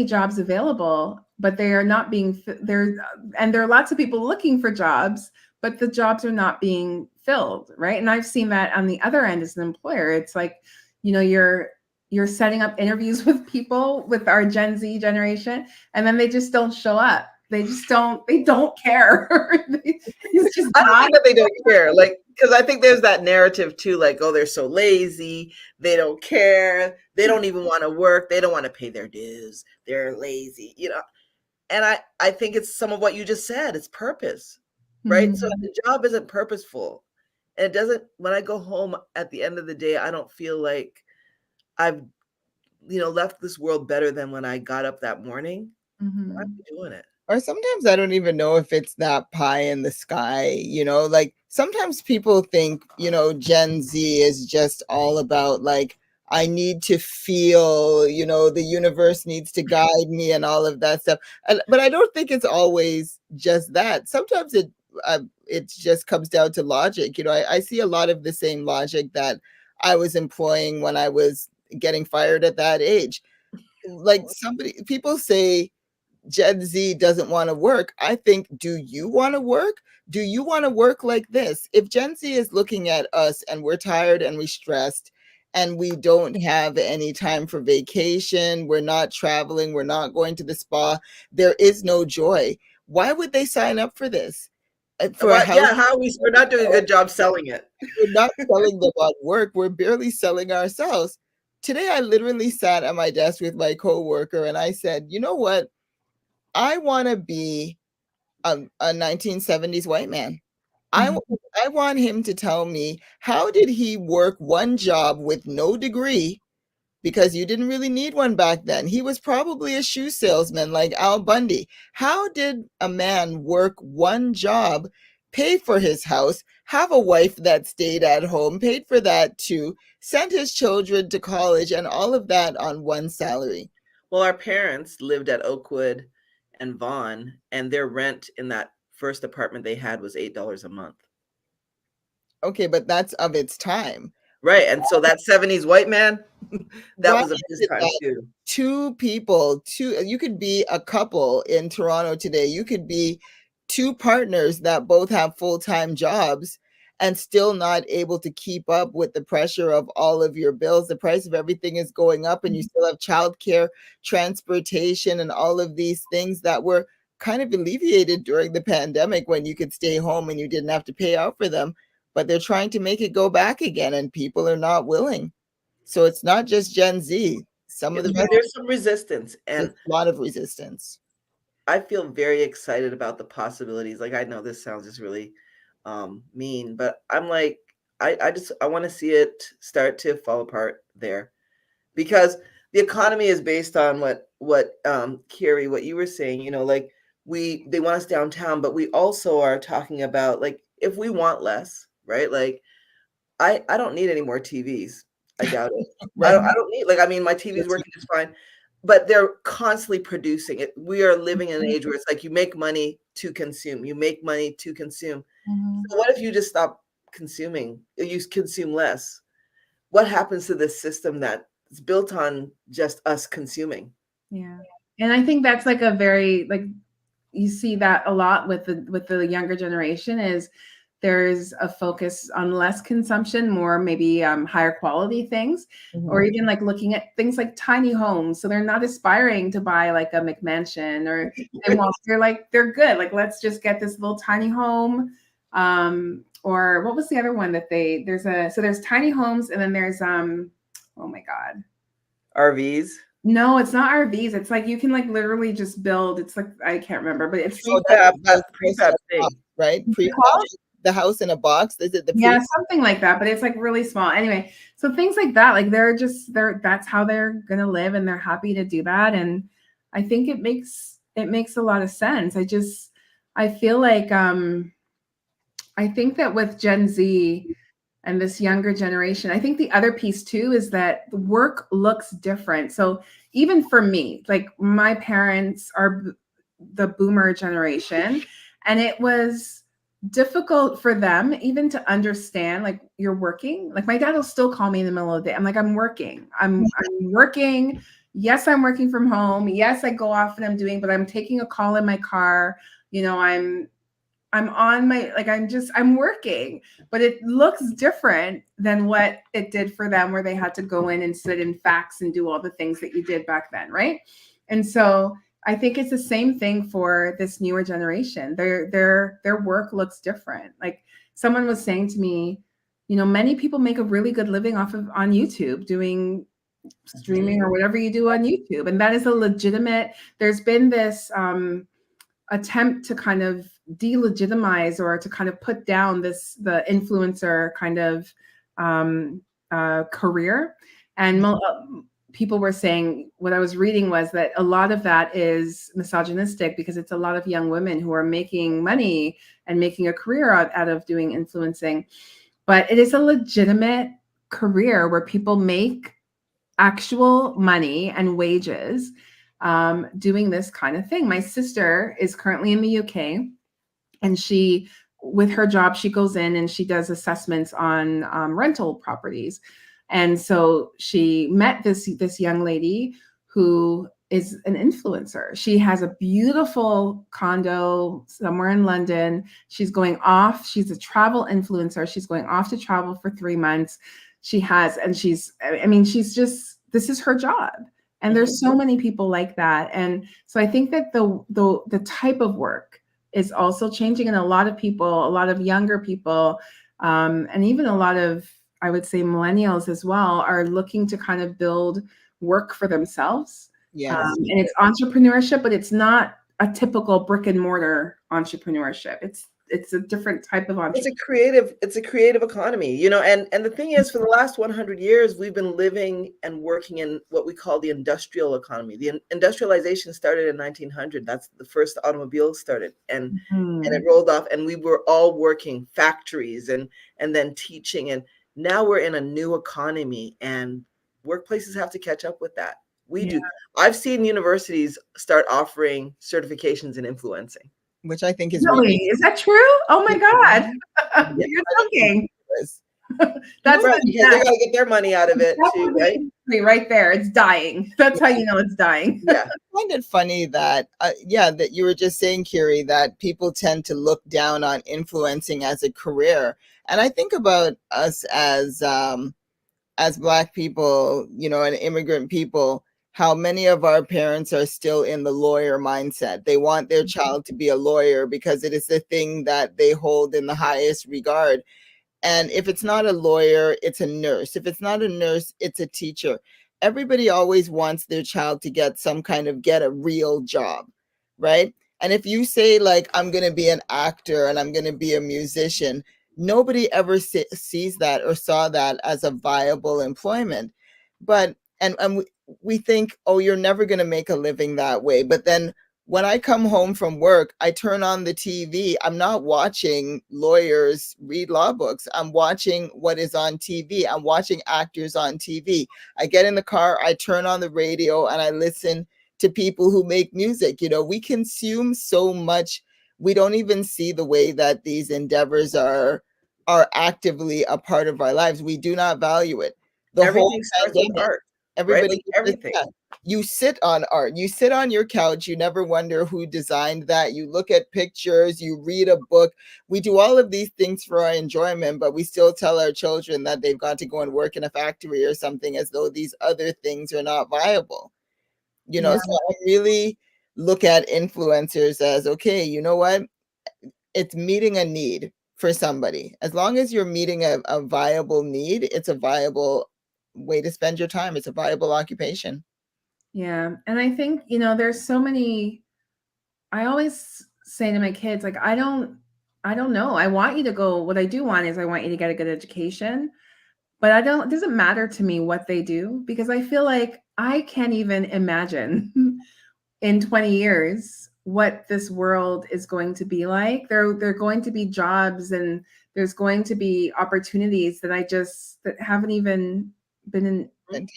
jobs available, but they are not being there, and there are lots of people looking for jobs, but the jobs are not being filled, right? And I've seen that on the other end as an employer. It's like, you know, you're setting up interviews with people, with our Gen Z generation, and then they just don't show up. They don't care. It's just I don't think that they don't care. Like, because I think there's that narrative too, like, oh, they're so lazy, they don't care, they don't even want to work, they don't want to pay their dues, they're lazy, you know. And I think it's some of what you just said. It's purpose, right? Mm-hmm. So if the job isn't purposeful, and it doesn't, when I go home at the end of the day, I don't feel like I've, you know, left this world better than when I got up that morning. Why am I doing it? Or sometimes I don't even know if it's that pie in the sky, you know, like sometimes people think, you know, Gen Z is just all about like, I need to feel, you know, the universe needs to guide me and all of that stuff. But I don't think it's always just that. Sometimes it just comes down to logic. You know, I see a lot of the same logic that I was employing when I was getting fired at that age. Like people say, Gen Z doesn't want to work. I think, do you want to work? Do you want to work like this? If Gen Z is looking at us and we're tired and we're stressed and we don't have any time for vacation, we're not traveling, we're not going to the spa, there is no joy. Why would they sign up for this? Yeah, we're not doing a good job selling it. We're not selling them on work. We're barely selling ourselves. Today, I literally sat at my desk with my coworker and I said, you know what? I want to be a 1970s white man. I want him to tell me, how did he work one job with no degree? Because you didn't really need one back then. He was probably a shoe salesman like Al Bundy. How did a man work one job, pay for his house, have a wife that stayed at home, paid for that too, sent his children to college, and all of that on one salary? Well, our parents lived at Oakwood and Vaughan, and their rent in that first apartment they had was $8 a month. Okay, but that's of its time. Right. And so that 70s white man, that Why was of is his it time that too. you could be a couple in Toronto today, you could be two partners that both have full-time jobs and still not able to keep up with the pressure of all of your bills. The price of everything is going up, and you still have childcare, transportation, and all of these things that were kind of alleviated during the pandemic when you could stay home and you didn't have to pay out for them. But they're trying to make it go back again, and people are not willing. So it's not just Gen Z. Some of the rest, There's some resistance, there's and a lot of resistance. I feel very excited about the possibilities. Like, I know this sounds just really mean, but I'm like, I want to see it start to fall apart there, because the economy is based on what Carrie, what you were saying, you know, like they want us downtown, but we also are talking about, like, if we want less, right? Like, I don't need any more TVs. I doubt it. Right. I don't need, like, I mean, my TV's working just fine, but they're constantly producing it. We are living in an age where it's like you make money to consume. You make money to consume. So what if you just stop consuming? You consume less. What happens to this system that's built on just us consuming? Yeah. And I think that's like a very, like, you see that a lot with the younger generation, is there's a focus on less consumption, more maybe higher quality things, or even like looking at things like tiny homes. So they're not aspiring to buy like a McMansion, or they're good. Like, let's just get this little tiny home. Or what was the other one that there's tiny homes, and then there's oh my God. RVs. No, it's not RVs. It's like you can like literally just build. It's like, I can't remember, but it's prefab thing. Right? The house in a box. Is it the yeah, something like that, but it's like really small. Anyway, so things like that, like that's how they're gonna live, and they're happy to do that. And I think it makes a lot of sense. I feel like I think that with Gen Z and this younger generation, I think the other piece too is that the work looks different. So even for me, like, my parents are the boomer generation, and it was difficult for them even to understand, like, you're working. Like, my dad will still call me in the middle of the day. I'm like, I'm working. I'm working. Yes, I'm working from home. Yes, I go off and I'm doing, but I'm taking a call in my car. You know, I'm on my, like, I'm working, but it looks different than what it did for them, where they had to go in and sit in fax and do all the things that you did back then, right? And so I think it's the same thing for this newer generation. Their work looks different. Like, someone was saying to me, you know, many people make a really good living on YouTube doing streaming or whatever you do on YouTube, and that is a legitimate. There's been this attempt to kind of delegitimize, or to kind of put down the influencer kind of career. And people were saying, what I was reading was that a lot of that is misogynistic, because it's a lot of young women who are making money and making a career out of doing influencing. But it is a legitimate career where people make actual money and wages doing this kind of thing. My sister is currently in the UK, and she, with her job, she goes in and she does assessments on rental properties. And so she met this young lady who is an influencer. She has a beautiful condo somewhere in London. She's going off. She's a travel influencer. She's going off to travel for 3 months. She's just, this is her job. And there's so many people like that. And so I think that the type of work is also changing, and a lot of younger people, and even a lot of, I would say, millennials as well, are looking to kind of build work for themselves. Yes. And it's entrepreneurship, but it's not a typical brick and mortar entrepreneurship. It's a different type of entrepreneurship. It's a creative economy, you know, and the thing is, for the last 100 years, we've been living and working in what we call the industrial economy. The industrialization started in 1900. That's the first automobile started, and it rolled off, and we were all working factories and then teaching, and now we're in a new economy, and workplaces have to catch up with that. We do. I've seen universities start offering certifications in influencing. which I think is Really? Is that true? Oh my God. Yeah, You're joking. ridiculous. That's Right, the because they gotta get their money out of it that's too, the right? industry right there. It's dying. That's how you know it's dying. Yeah. I find it funny that, that you were just saying, Kiri, that people tend to look down on influencing as a career. And I think about us as Black people, and immigrant people, how many of our parents are still in the lawyer mindset. They want their child to be a lawyer because it is the thing that they hold in the highest regard. And if it's not a lawyer, it's a nurse. If it's not a nurse, it's a teacher. Everybody always wants their child to get a real job, right? And if you say, like, I'm going to be an actor and I'm going to be a musician, nobody ever sees that or saw that as a viable employment. But, and we think, oh, you're never going to make a living that way. But then when I come home from work, I turn on the TV. I'm not watching lawyers read law books. I'm watching what is on TV. I'm watching actors on TV. I get in the car, I turn on the radio, and I listen to people who make music. We consume so much. We don't even see the way that these endeavors are actively a part of our lives. We do not value it. The whole Everything starts with pandemic, art, right? everybody Like everything. you sit on art, you sit on your couch, you never wonder who designed that. You look at pictures, you read a book. We do all of these things for our enjoyment, but we still tell our children that they've got to go and work in a factory or something, as though these other things are not viable. Yeah. So I really look at influencers as, okay, you know what? It's meeting a need for somebody. As long as you're meeting a viable need, it's a viable way to spend your time. It's a viable occupation. Yeah. And I think, there's so many, I always say to my kids, like, I don't know. I want you to go. What I do want is I want you to get a good education, but it doesn't matter to me what they do, because I feel like I can't even imagine in 20 years what this world is going to be like. There are going to be jobs and there's going to be opportunities that haven't even been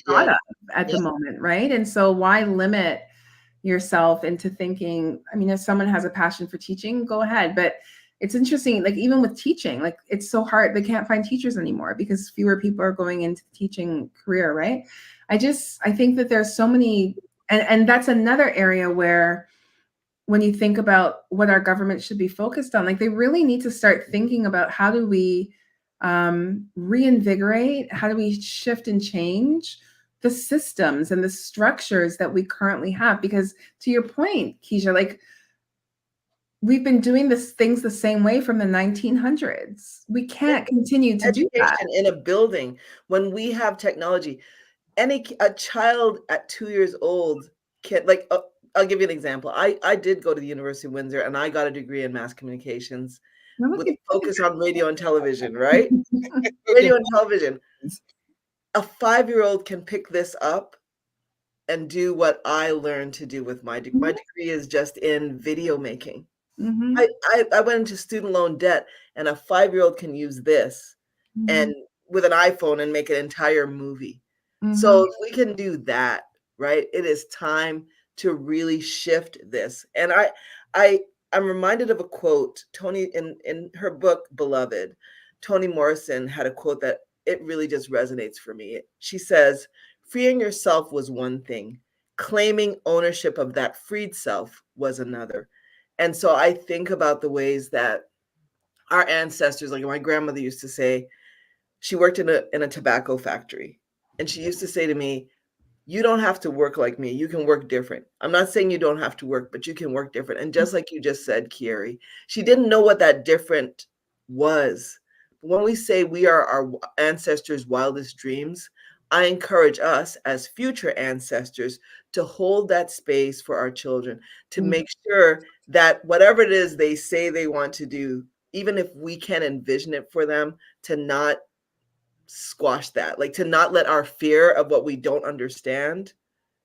thought of at the moment, right? And so why limit yourself into thinking, I mean, if someone has a passion for teaching, go ahead. But it's interesting, like even with teaching, like it's so hard, they can't find teachers anymore because fewer people are going into the teaching career, right? I think that there's so many, and that's another area where when you think about what our government should be focused on, like they really need to start thinking about how do we reinvigorate, how do we shift and change the systems and the structures that we currently have? Because to your point, Keisha, like we've been doing things the same way from the 1900s. We can't continue to do that. Education in a building, when we have technology, a child at 2 years old can, like, I'll give you an example. I did go to the University of Windsor and I got a degree in mass communications with a focus on radio and television, right? Radio and television. A 5-year-old can pick this up and do what I learned to do with my degree. My degree is just in video making. I went into student loan debt, and a 5-year-old can use this and with an iPhone and make an entire movie. So if we can do that, right? It is time to really shift this. And I'm reminded of a quote, Toni, in her book, Beloved, Toni Morrison had a quote that it really just resonates for me. She says, freeing yourself was one thing. Claiming ownership of that freed self was another. And so I think about the ways that our ancestors, like my grandmother used to say, she worked in a tobacco factory. And she used to say to me, you don't have to work like me. You can work different. I'm not saying you don't have to work, but you can work different. And just like you just said, Kieri, she didn't know what that different was. When we say we are our ancestors' wildest dreams, I encourage us as future ancestors to hold that space for our children, to make sure that whatever it is they say they want to do, even if we can't envision it for them, to not squash that, like to not let our fear of what we don't understand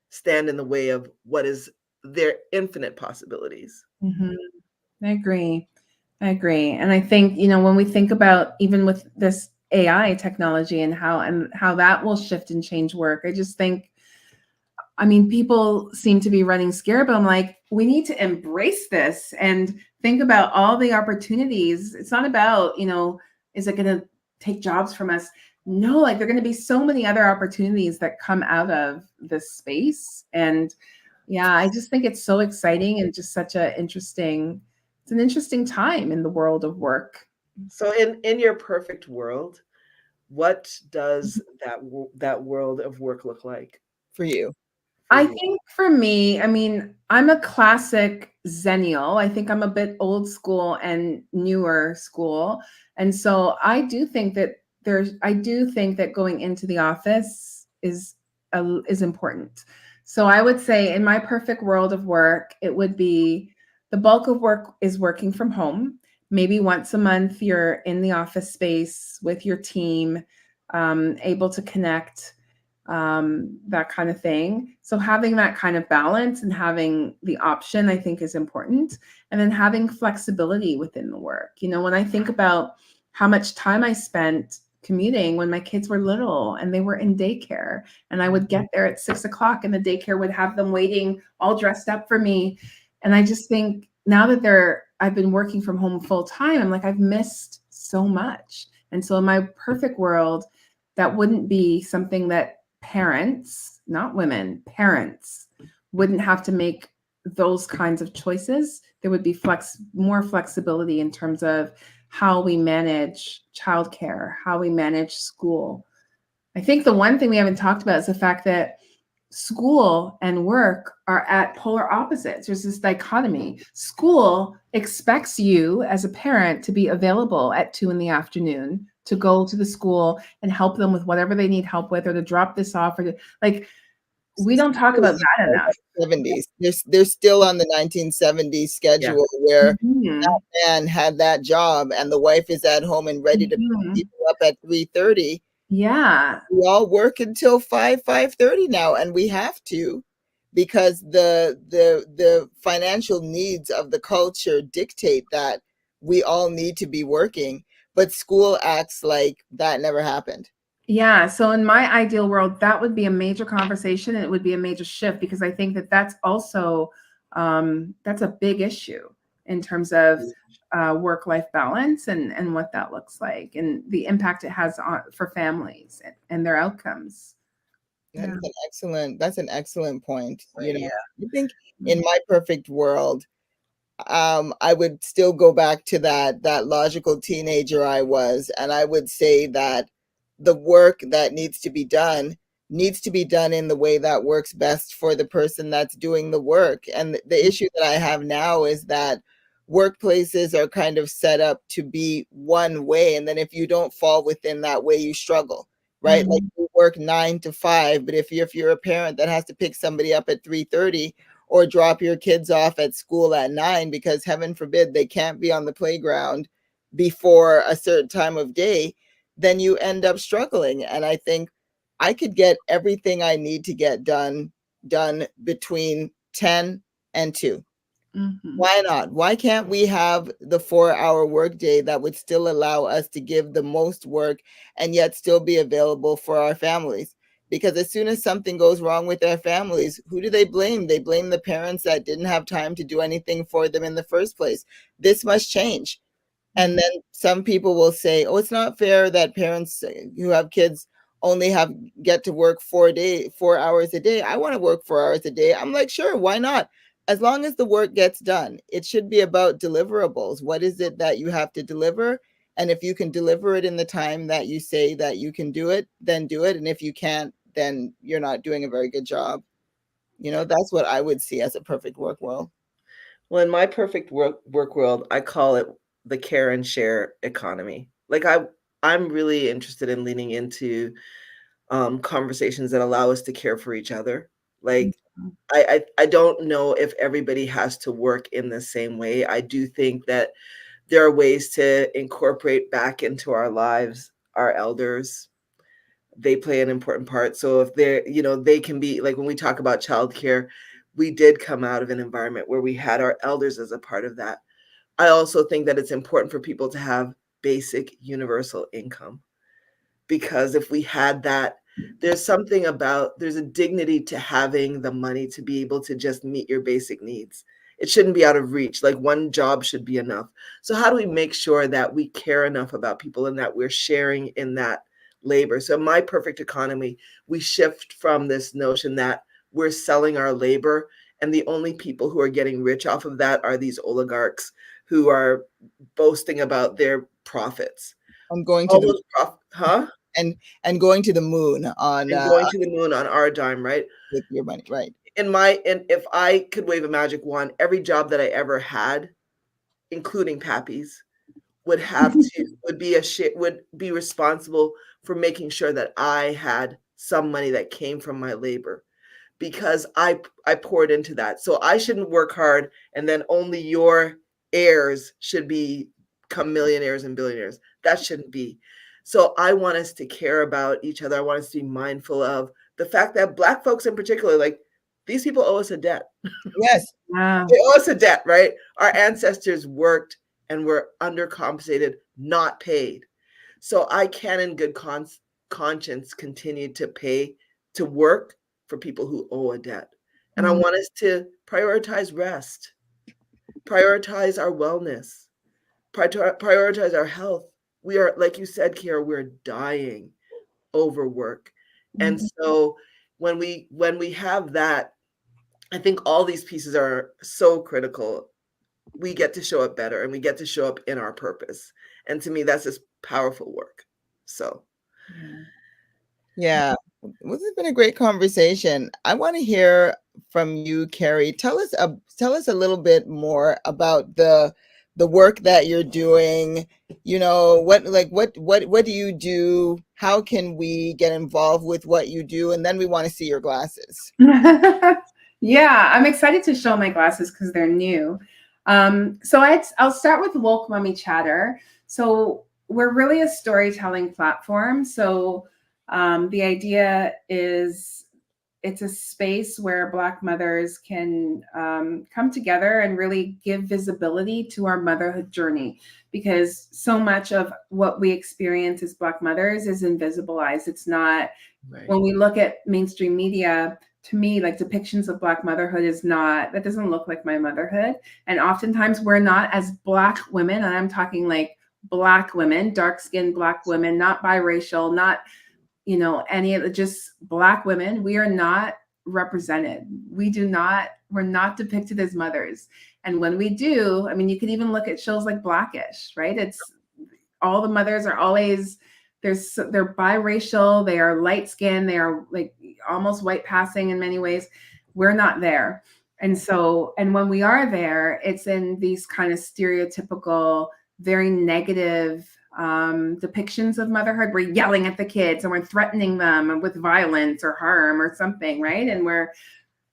stand in the way of what is their infinite possibilities. I agree. And I think, when we think about even with this AI technology and how that will shift and change work, I just think, I mean, people seem to be running scared, but I'm like, we need to embrace this and think about all the opportunities. It's not about, is it going to take jobs from us? No, like there are going to be so many other opportunities that come out of this space. And yeah, I just think it's so exciting and just such it's an interesting time in the world of work. So in your perfect world, what does that world of work look like for you? for I you? think for me, I mean, I'm a classic Zennial. I think I'm a bit old school and newer school. And so I do think that going into the office is important. So I would say in my perfect world of work, it would be the bulk of work is working from home. Maybe once a month, you're in the office space with your team, able to connect, that kind of thing. So having that kind of balance and having the option, I think, is important. And then having flexibility within the work. When I think about how much time I spent commuting when my kids were little and they were in daycare, and I would get there at 6 o'clock and the daycare would have them waiting all dressed up for me. And I just think now that I've been working from home full time, I'm like, I've missed so much. And so in my perfect world, that wouldn't be something that parents, not women, parents wouldn't have to make those kinds of choices. There would be more flexibility in terms of how we manage childcare, how we manage school. I think the one thing we haven't talked about is the fact that school and work are at polar opposites. There's this dichotomy. School expects you as a parent to be available at 2 in the afternoon to go to the school and help them with whatever they need help with, or to drop this off, or to, like, we don't talk about that enough. 70s. They're still on the 1970s schedule where Mhm. that man had that job and the wife is at home and ready to pick Mhm. people up at 3:30. Yeah. We all work until 5:30 now, and we have to, because the financial needs of the culture dictate that we all need to be working, but school acts like that never happened. Yeah. So in my ideal world, that would be a major conversation, and it would be a major shift, because I think that that's also that's a big issue in terms of work-life balance, and what that looks like, and the impact it has on for families and their outcomes. Yeah. That's an excellent point. Yeah. I think in my perfect world, I would still go back to that logical teenager I was, and I would say that the work that needs to be done in the way that works best for the person that's doing the work. And the issue that I have now is that workplaces are kind of set up to be one way, and then if you don't fall within that way, you struggle, right? Like, you work 9 to 5, but if you're a parent that has to pick somebody up at 3:30 or drop your kids off at school at 9, because heaven forbid they can't be on the playground before a certain time of day, then you end up struggling. And I think I could get everything I need to get done between 10 and 2. Mhm. Why not? Why can't we have the 4-hour workday that would still allow us to give the most work and yet still be available for our families? Because as soon as something goes wrong with their families, who do they blame? They blame the parents that didn't have time to do anything for them in the first place. This must change. And then some people will say, "Oh, it's not fair that parents who have kids only get to work 4 hours a day. I want to work 4 hours a day." I'm like, sure, why not? As long as the work gets done, it should be about deliverables. What is it that you have to deliver? And if you can deliver it in the time that you say that you can do it, then do it. And if you can't, then you're not doing a very good job. That's what I would see as a perfect work world. Well, in my perfect work world, I call it the care and share economy. Like I'm really interested in leaning into conversations that allow us to care for each other. Like I don't know if everybody has to work in the same way. I do think that there are ways to incorporate back into our lives our elders. They play an important part. So if they can be like, when we talk about childcare, we did come out of an environment where we had our elders as a part of that. I also think that it's important for people to have basic universal income, because if we had that, there's a dignity to having the money to be able to just meet your basic needs. It shouldn't be out of reach. Like one job should be enough. So how do we make sure that we care enough about people and that we're sharing in that labor? So my perfect economy, we shift from this notion that we're selling our labor and the only people who are getting rich off of that are these oligarchs who are boasting about their profits. I'm going to All the those huh? and going to the moon on And going to the moon on our dime, right? with your money, right? And if I could wave a magic wand, every job that I ever had, including Pappy's, would be responsible for making sure that I had some money that came from my labor because I poured into that. So I shouldn't work hard and then only your heirs should become millionaires and billionaires. That shouldn't be. So I want us to care about each other. I want us to be mindful of the fact that Black folks in particular, like these people owe us a debt. Yes. Wow. They owe us a debt, right? Our ancestors worked and were undercompensated, not paid. So I can, in good conscience, continue to pay to work for people who owe a debt. And I want us to prioritize rest, prioritize our wellness, prioritize our health. We are, like you said, Kiara, we're dying over work. And so when we have that, I think all these pieces are so critical. We get to show up better and we get to show up in our purpose. And to me, that's just powerful work. So Yeah. Well, this has been a great conversation. I want to hear from you, Carrie. Tell us a little bit more about the work that you're doing. You know, what do you do? How can we get involved with what you do? And then we want to see your glasses. Yeah, I'm excited to show my glasses because they're new. I'll start with Woke Mommy Chatter. So we're really a storytelling platform. So the idea is it's a space where Black mothers can come together and really give visibility to our motherhood journey, because so much of what we experience as Black mothers is invisibilized. It's not, right. When we look at mainstream media, to me, like depictions of Black motherhood that doesn't look like my motherhood. And oftentimes we're not, as Black women, and I'm talking like Black women, dark-skinned Black women, not biracial, not, any of the, just Black women, we are not represented. We're not depicted as mothers. And when we do, I mean, you can even look at shows like Blackish, right? It's all the mothers are always, they're biracial, they are light skinned, they are like almost white passing in many ways. We're not there. And when we are there, it's in these kind of stereotypical, very negative depictions of motherhood. We're yelling at the kids and we're threatening them with violence or harm or something, right? And we're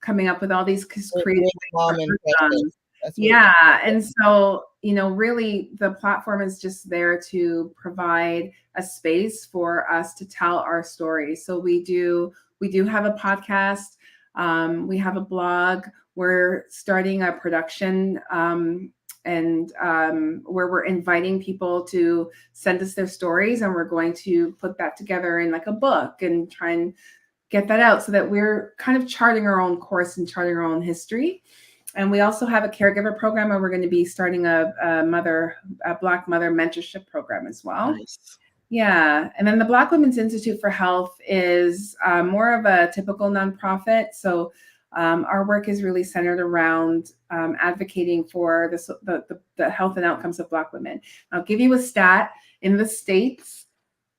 coming up with all these crazy and so, really the platform is just there to provide a space for us to tell our stories. So we do have a podcast, we have a blog, we're starting a production where we're inviting people to send us their stories, and we're going to put that together in like a book and try and get that out so that we're kind of charting our own course and charting our own history. And we also have a caregiver program where we're going to be starting a Black mother mentorship program as well. Nice. Yeah. And then the Black Women's Institute for Health is more of a typical nonprofit. So our work is really centered around advocating for the health and outcomes of Black women. I'll give you a stat. In the States,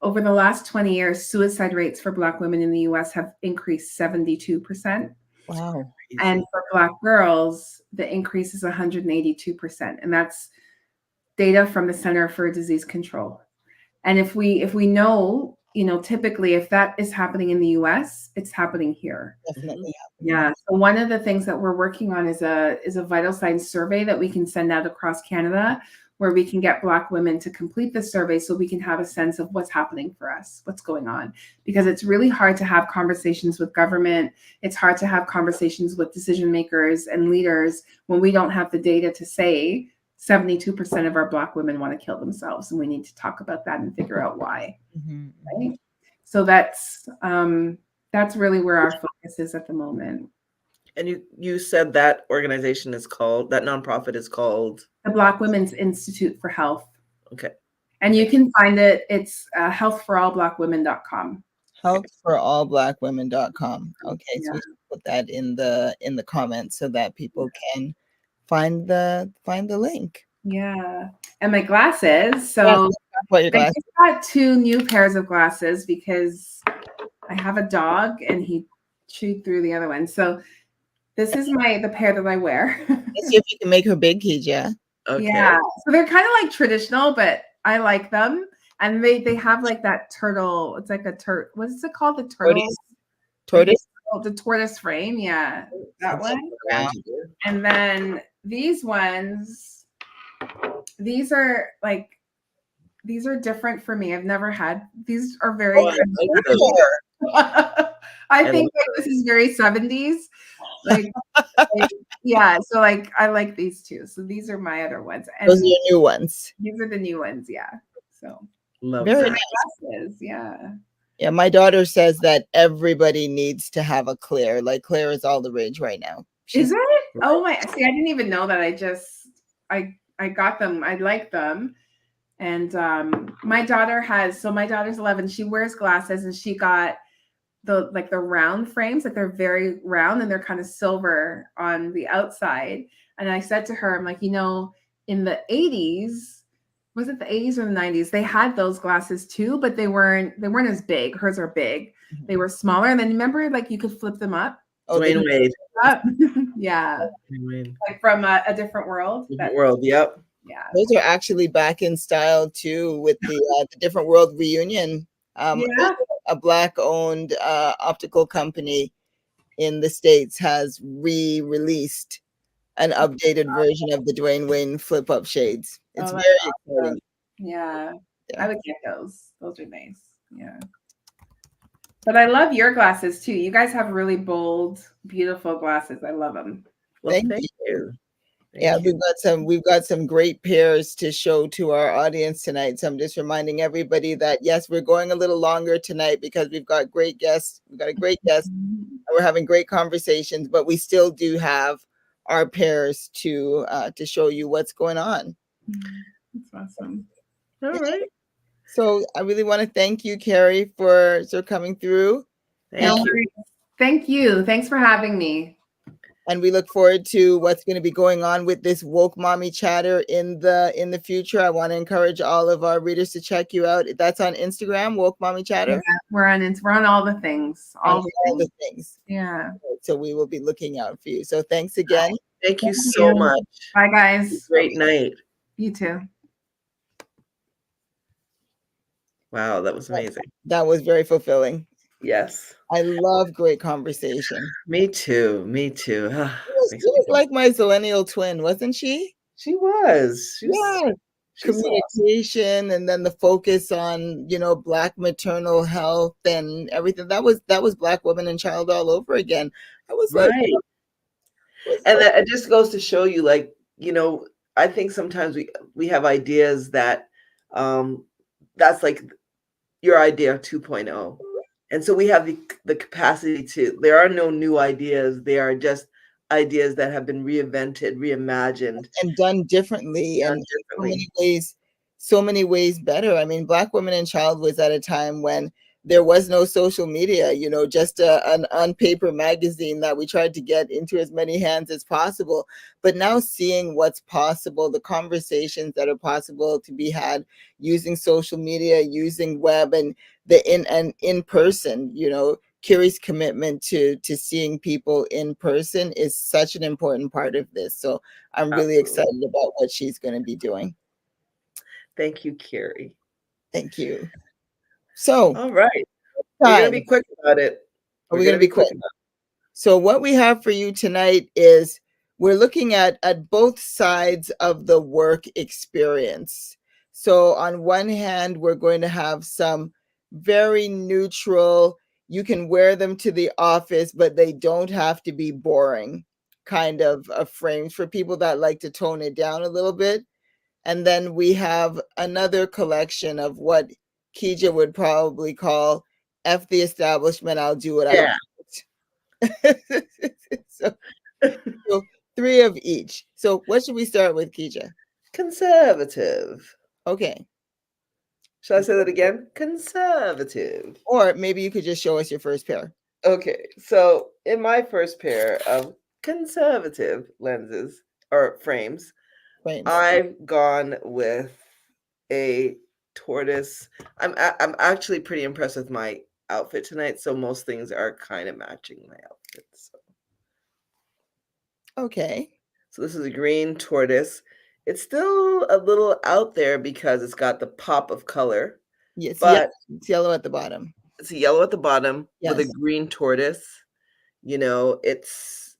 over the last 20 years, suicide rates for Black women in the US have increased 72%. Wow. And for Black girls, the increase is 182%. And that's data from the Center for Disease Control. And if we know, typically if that is happening in the US, it's happening here. Definitely. Yeah. So one of the things that we're working on is a vital signs survey that we can send out across Canada, where we can get Black women to complete the survey so we can have a sense of what's happening for us, what's going on. Because it's really hard to have conversations with government. It's hard to have conversations with decision makers and leaders when we don't have the data to say 72% of our Black women want to kill themselves. And we need to talk about that and figure out why. Right? So that's really where our focus is at the moment. And you said that organization is called, that nonprofit is called? The Black Women's Institute for Health. Okay. And you can find it. It's healthforallblackwomen.com. Healthforallblackwomen.com. Okay, so Yeah. we should put that in the comments so that people can find the link. Yeah. And my glasses. So Talk about your I glasses. just got 2 new pairs of glasses because I have a dog and he chewed through the other one. So this is the pair that I wear. Let's see if you can make her big, Keija. Okay. Yeah. So they're kind of like traditional, but I like them. And they have like that turtle. It's like a what is it called? The turtle. Tortoise. The tortoise frame. Yeah. That one. Wow. And then these ones, these are different for me. I've never had, these are very, Oh, I like those. I think like this is very 70s. Like, yeah. So like, I like these two. So these are my other ones. And Those are your new ones. these are the new ones. Yeah. So Love Very that. nice. glasses, yeah. Yeah, my daughter says that everybody needs to have a Claire. Like Claire is all the rage right now. Is it? Oh my! See, I didn't even know that. I got them. I like them, and my daughter's 11. She wears glasses, and she got the round frames. Like they're very round, and they're kind of silver on the outside. And I said to her, I'm like, in the 80s. Was it the 80s or the 90s? They had those glasses too, but they weren't as big. Hers are big. They were smaller. And then remember, like you could flip them up. Oh, Dwayne Wade. Up. Yeah. Wade. Like from a different world. Different world. Yep. Yeah. Those are actually back in style too with the Different World reunion. Yeah. A Black-owned optical company in the States has re-released an updated version of the Dwayne Wayne flip-up shades. It's Oh, very that's exciting. awesome. Yeah. Yeah. I would get those. Those are nice. Yeah. But I love your glasses too. You guys have really bold, beautiful glasses. I love them. Well, thank you. Yeah, we've got some great pairs to show to our audience tonight. So I'm just reminding everybody that yes, we're going a little longer tonight because we've got great guests. We've got a great guest. And we're having great conversations, but we still do have our pairs to show you what's going on. That's awesome. All right. So I really want to thank you, Carrie, for coming through. Thank you. Thank you. Thanks for having me. And we look forward to what's going to be going on with this Woke Mommy Chatter in the future. I want to encourage all of our readers to check you out. That's on Instagram, Woke Mommy Chatter. Yeah, we're on all the things. All the things. Yeah. So we will be looking out for you. So thanks again. Thank you so much. Bye, guys. Great night. You too. Wow, that was amazing. That was very fulfilling. Yes. I love great conversation. Me too. Me too. She was like my Zillennial twin, wasn't she? She was. Yeah. Communication awesome. And then the focus on, Black maternal health and everything. That was Black woman and child all over again. I was right. And like, it just goes to show you, like, I think sometimes we have ideas that that's like your idea 2.0. And so we have the capacity there are no new ideas. They are just ideas that have been reinvented, reimagined. And done differently. And so many ways better. I mean, Black Women and Child was at a time when there was no social media, just an on-paper magazine that we tried to get into as many hands as possible. But now seeing what's possible, the conversations that are possible to be had using social media, using web and in person, Carrie's commitment to seeing people in person is such an important part of this. So I'm really excited about what she's going to be doing. Thank you, Carrie. Thank you. So, all right, we're going to be quick about it. We're going to be quick. So what we have for you tonight is we're looking at both sides of the work experience. So on one hand, we're going to have some very neutral, you can wear them to the office, but they don't have to be boring kind of frames for people that like to tone it down a little bit. And then we have another collection of what Keija would probably call F the establishment, I'll do what I want. so, so three of each. So what should we start with, Keisha? Conservative. Okay. Shall I say that again? Conservative. Or maybe you could just show us your first pair. Okay, so in my first pair of conservative lenses or frames, Frames. I've gone with a tortoise. I'm actually pretty impressed with my outfit tonight, so most things are kind of matching my outfit. Okay. So this is a green tortoise. It's still a little out there because it's got the pop of color, Yes, but it's yellow at the bottom. it's a yellow at the bottom with a Yes. green tortoise. You know, it's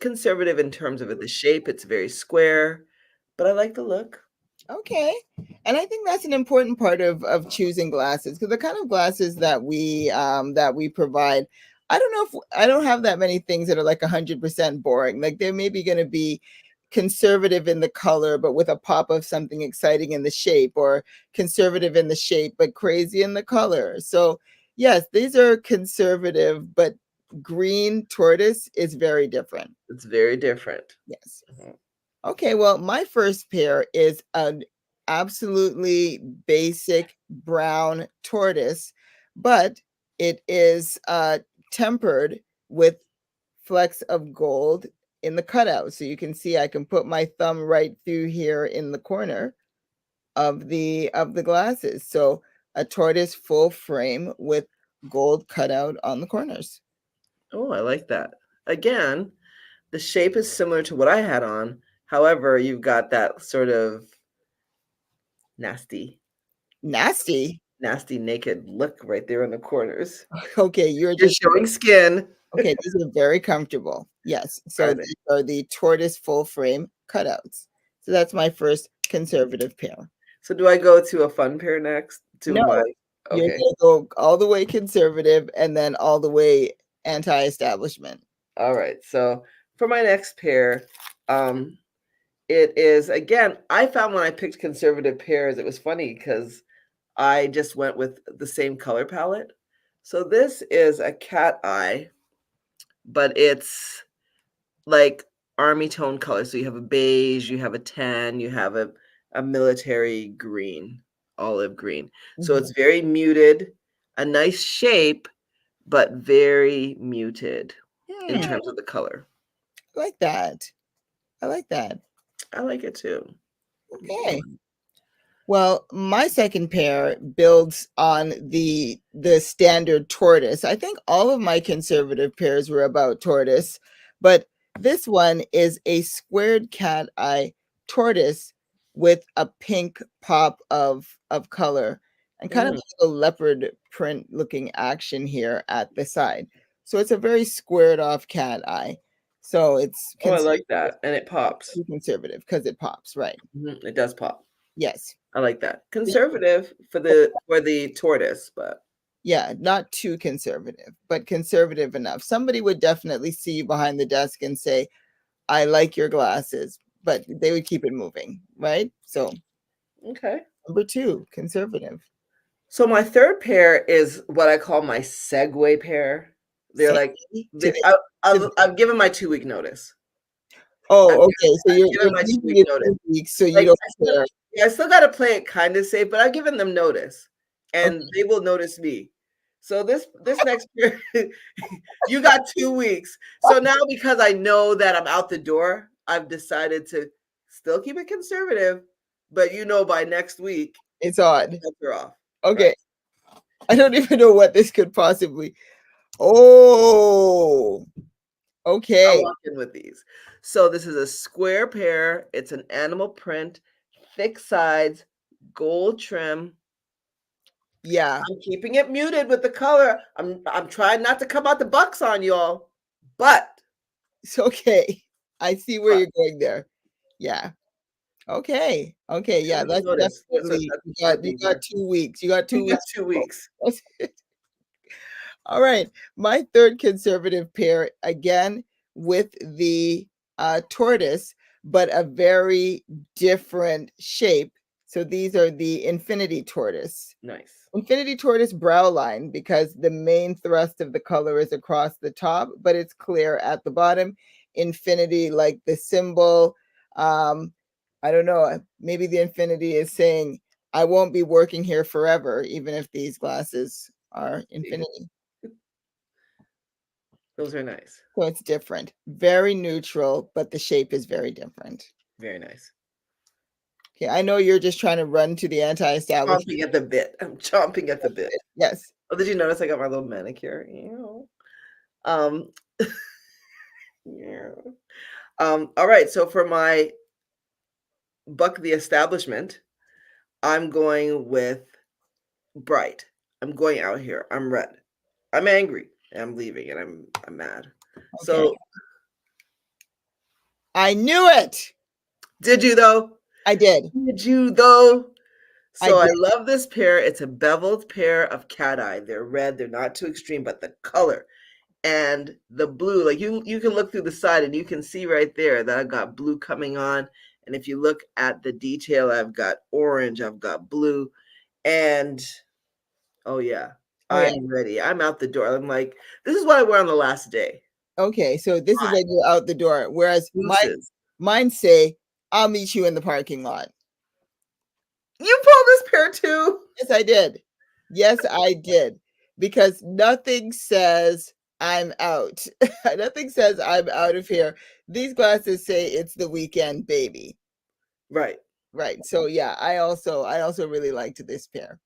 conservative in terms of the shape. It's very square, but I like the look. Okay. And I think that's an important part of choosing glasses, because the kind of glasses that we provide, I don't know if I don't have that many things that are like 100% boring. Like they're maybe going to be conservative in the color but with a pop of something exciting in the shape, or conservative in the shape but crazy in the color. So yes, these are conservative, but green tortoise is very different. It's very different. Yes. Mhm. Okay, well, my first pair is an absolutely basic brown tortoise, but it is tempered with flecks of gold in the cutout. So you can see I can put my thumb right through here in the corner of the glasses. So a tortoise full frame with gold cutout on the corners. Oh, I like that. Again, the shape is similar to what I had on. However, you've got that sort of nasty, Nasty. nasty naked look right there in the corners. Okay, you're You're just showing skin. okay, these are very comfortable. Yes. So Are they? these are the tortoise full frame cutouts. So that's my first conservative pair. So do I go to a fun pair next? To No, my you're okay. gonna go all the way conservative and then all the way anti-establishment. All right. So for my next pair, um, it is again, I found when I picked conservative pairs, it was funny because I just went with the same color palette. So this is a cat eye, but it's like army tone color. So you have a beige, you have a tan, you have a military green, olive green. So Mhm. it's very muted, a nice shape, but very muted in Hmm, terms of the color. I like that. I like that. I like it too. Okay. Well, my second pair builds on the standard tortoise. I think all of my conservative pairs were about tortoise, but this one is a squared cat eye tortoise with a pink pop of color and kind of Mm. like a leopard print looking action here at the side. So it's a very squared off cat eye. So it's Oh, I like that. And it pops. conservative because it pops, right? It does pop. Yes. I like that. Conservative for the tortoise, but Yeah, not too conservative, but conservative enough. Somebody would definitely see you behind the desk and say, I like your glasses, but they would keep it moving, right? So, okay. number two, conservative. So my third pair is what I call my segue pair. They're Say like to they, the, I, to I've, the I've given my 2 week notice. oh, okay. So I've you're given my leaving 2 week it notice. 2 weeks, so you Like don't I still, care. yeah, I still got to play it kind of safe, but I've given them notice, and Okay. they will notice me. So this next year, you got 2 weeks. So now because I know that I'm out the door, I've decided to still keep it conservative, but by next week It's odd. they're off. Okay. Right? I don't even know what this could possibly. Oh, I'll okay. walk in with these. So this is a square pair. It's an animal print, thick sides, gold trim. Yeah. I'm keeping it muted with the color. I'm trying not to come out the bucks on y'all, but It's okay. I see where but you're going there. Yeah. Okay. Okay. give Yeah, me that's notice. definitely That's you got easier. 2 weeks. You got two You got weeks. 2 weeks. That's it. All right. My third conservative pair, again with the tortoise, but a very different shape. So these are the Infinity Tortoise. Nice. Infinity Tortoise brow line, because the main thrust of the color is across the top, but it's clear at the bottom. Infinity, like the symbol. I don't know. Maybe the infinity is saying, I won't be working here forever, even if these glasses are infinity. Those are nice. So it's different. Very neutral, but the shape is very different. Very nice. Okay, I know you're just trying to run to the anti-establishment. Chomping at the bit. I'm chomping at the bit. Yes. Oh, did you notice I got my little manicure? Ew. Yeah. All right. So for my buck the establishment, I'm going with bright. I'm going out here. I'm red. I'm angry. And I'm leaving, and I'm mad. So I knew it. did you though? I did. Did you though? So I did. love this pair. It's a beveled pair of cat eye. They're red. They're not too extreme, but the color and the blue, like you can look through the side and you can see right there that I've got blue coming on. And if you look at the detail, I've got orange, I've got blue, and oh yeah, I'm ready. I'm out the door. I'm like, this is what I wear on the last day. Okay, so this is like you're out the door. Whereas mine say, I'll meet you in the parking lot. You pulled this pair too? Yes, I did. Yes, I did. Because nothing says I'm out. Nothing says I'm out of here. These glasses say it's the weekend, baby. Right. Right. So yeah, I also really liked this pair.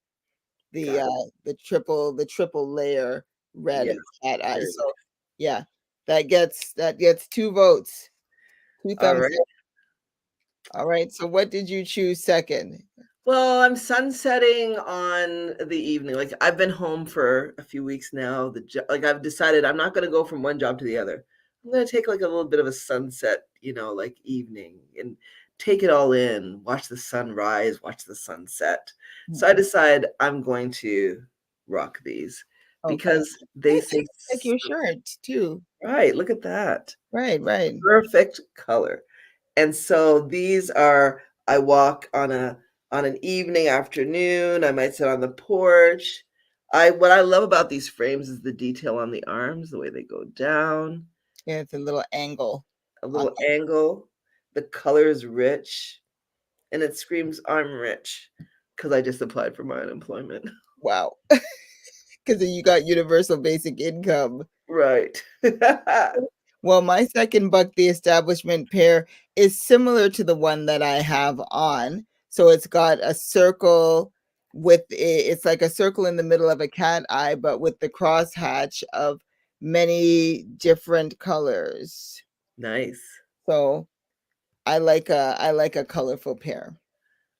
The triple layer red cat eye. So yeah, that gets 2 votes. 2 thumbs up. All right. So what did you choose second? Well, I'm sunsetting on the evening. Like I've been home for a few weeks now. Like I've decided I'm not going to go from one job to the other. I'm going to take like a little bit of a sunset, like evening and take it all in, watch the sun rise, watch the sunset. So I decide I'm going to rock these because they say like your shirt too. Right, look at that. Right. Perfect color. And so these are I walk on an evening, afternoon. I might sit on the porch. What I love about these frames is the detail on the arms, the way they go down. Yeah, it's a little angle. A little angle. The color is rich, and it screams, I'm rich, because I just applied for my unemployment. Wow. Because you got universal basic income. Right. Well, my second buck the establishment pair is similar to the one that I have on. So it's got a circle it's like a circle in the middle of a cat eye, but with the crosshatch of many different colors. Nice. So I like a colorful pair.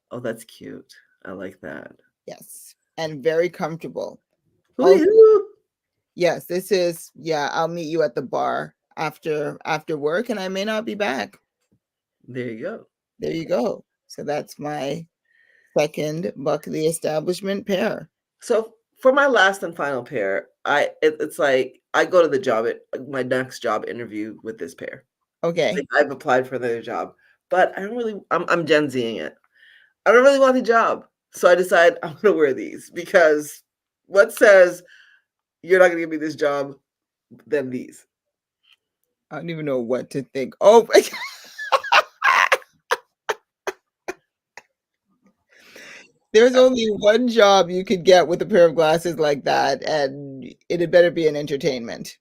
Oh, that's cute. I like that. Yes. And very comfortable. Yes, this is, I'll meet you at the bar after work and I may not be back. There you go. So that's my second buck the establishment pair. So for my last and final pair, it's like I go to the job my next job interview with this pair. Okay. Like I've applied for another job, but I'm Gen Zing it. I don't really want the job. So I decide I'm gonna wear these because what says you're not gonna give me this job than these? I don't even know what to think. Oh my God. There's only one job you could get with a pair of glasses like that, and it had better be an entertainment.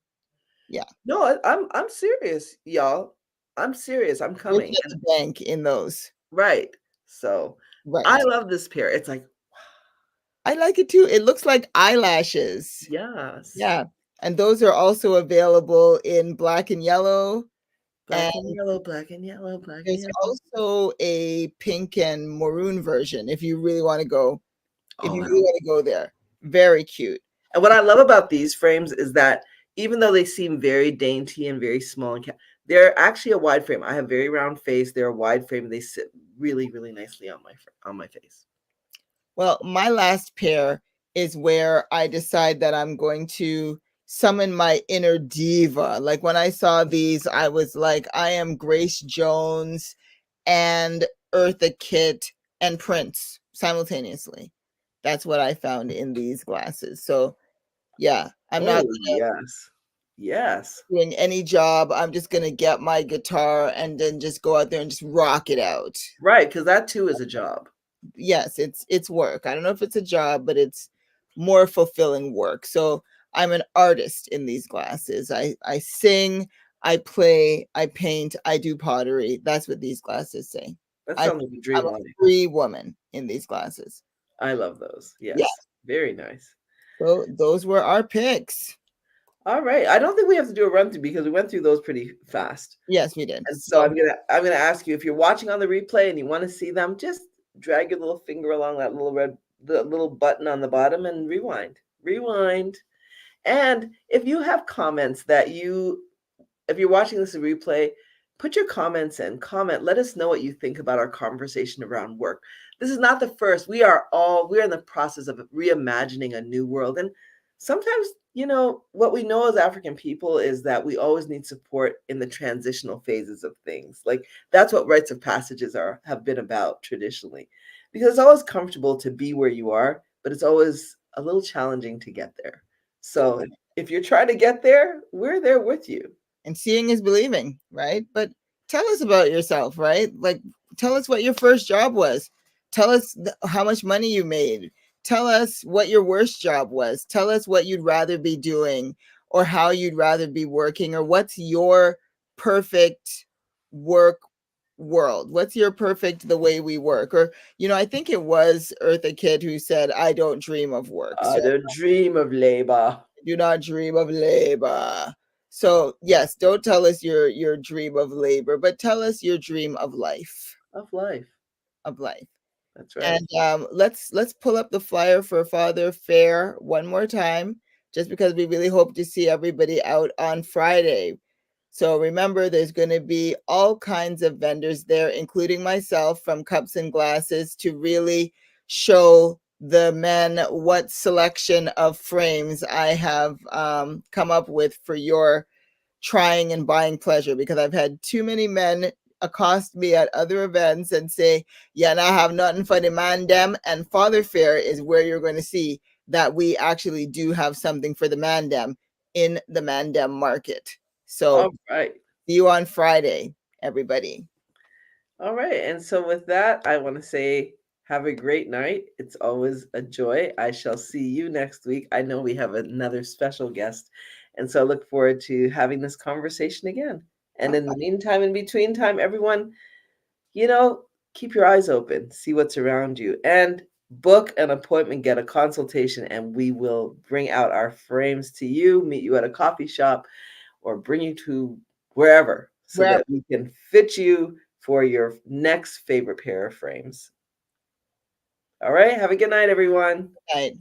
Yeah. No, I'm serious, y'all. I'm serious. I'm coming. At the bank in those. Right. So I love this pair. It's like, I like it too. It looks like eyelashes. Yes. Yeah. And those are also available in black and yellow. Black and yellow, black and yellow, black and yellow. There's also a pink and maroon version if you really want to go. If you really want to go there. Very cute. And what I love about these frames is that even though they seem very dainty and very small, they're actually a wide frame. I have very round face. They're a wide frame. They sit really, really nicely on my face. Well, my last pair is where I decide that I'm going to summon my inner diva. Like when I saw these, I was like, I am Grace Jones and Eartha Kitt and prints simultaneously. That's what I found in these glasses. So yeah, I'm not Oh, yes. Yes. doing any job. I'm just gonna get my guitar and then just go out there and just rock it out. Right, because that too is a job. Yes, it's work. I don't know if it's a job, but it's more fulfilling work. So I'm an artist in these glasses. I sing, I play, I paint, I do pottery. That's what these glasses say. That I'm sounds like a I'm dream a life. free woman in these glasses. I love those. Yeah. Yes. Very nice. So those were our picks. All right. I don't think we have to do a run through because we went through those pretty fast. Yes, we did. And so I'm gonna ask you if you're watching on the replay and you want to see them, just drag your little finger along that the little button on the bottom and rewind. Rewind. And if you have comments if you're watching this in replay, put your comments in. Comment. Let us know what you think about our conversation around work. This is not the first. We're in the process of reimagining a new world. And sometimes, what we know as African people is that we always need support in the transitional phases of things. Like that's what rites of passages have been about traditionally. Because it's always comfortable to be where you are, but it's always a little challenging to get there. So if you're trying to get there, we're there with you. And seeing is believing, right? But tell us about yourself, right? Like, tell us what your first job was. Tell us how much money you made. Tell us what your worst job was. Tell us what you'd rather be doing or how you'd rather be working, or what's your perfect work world. What's your perfect the way we work? Or, I think it was Eartha Kitt who said, I don't dream of work. So The dream of labor. do not dream of labor. So yes, don't tell us your dream of labor, but tell us your dream of life. Of life. Of life. That's right. And let's pull up the flyer for Father Fair one more time, just because we really hope to see everybody out on Friday. So remember, there's going to be all kinds of vendors there, including myself, from cups and glasses, to really show the men what selection of frames I have come up with for your trying and buying pleasure, because I've had too many men accost me at other events and say, yeah, and I have nothing for the man dem. And Father Fair is where you're going to see that we actually do have something for the man dem in the man dem market. So All right. see you on Friday, everybody. All right. And so with that, I want to say have a great night. It's always a joy. I shall see you next week. I know we have another special guest. And so I look forward to having this conversation again. And in the meantime, in between time, everyone, keep your eyes open, see what's around you, and book an appointment, get a consultation, and we will bring out our frames to you, meet you at a coffee shop, or bring you to wherever so that we can fit you for your next favorite pair of frames. All right. Have a good night, everyone. Good night.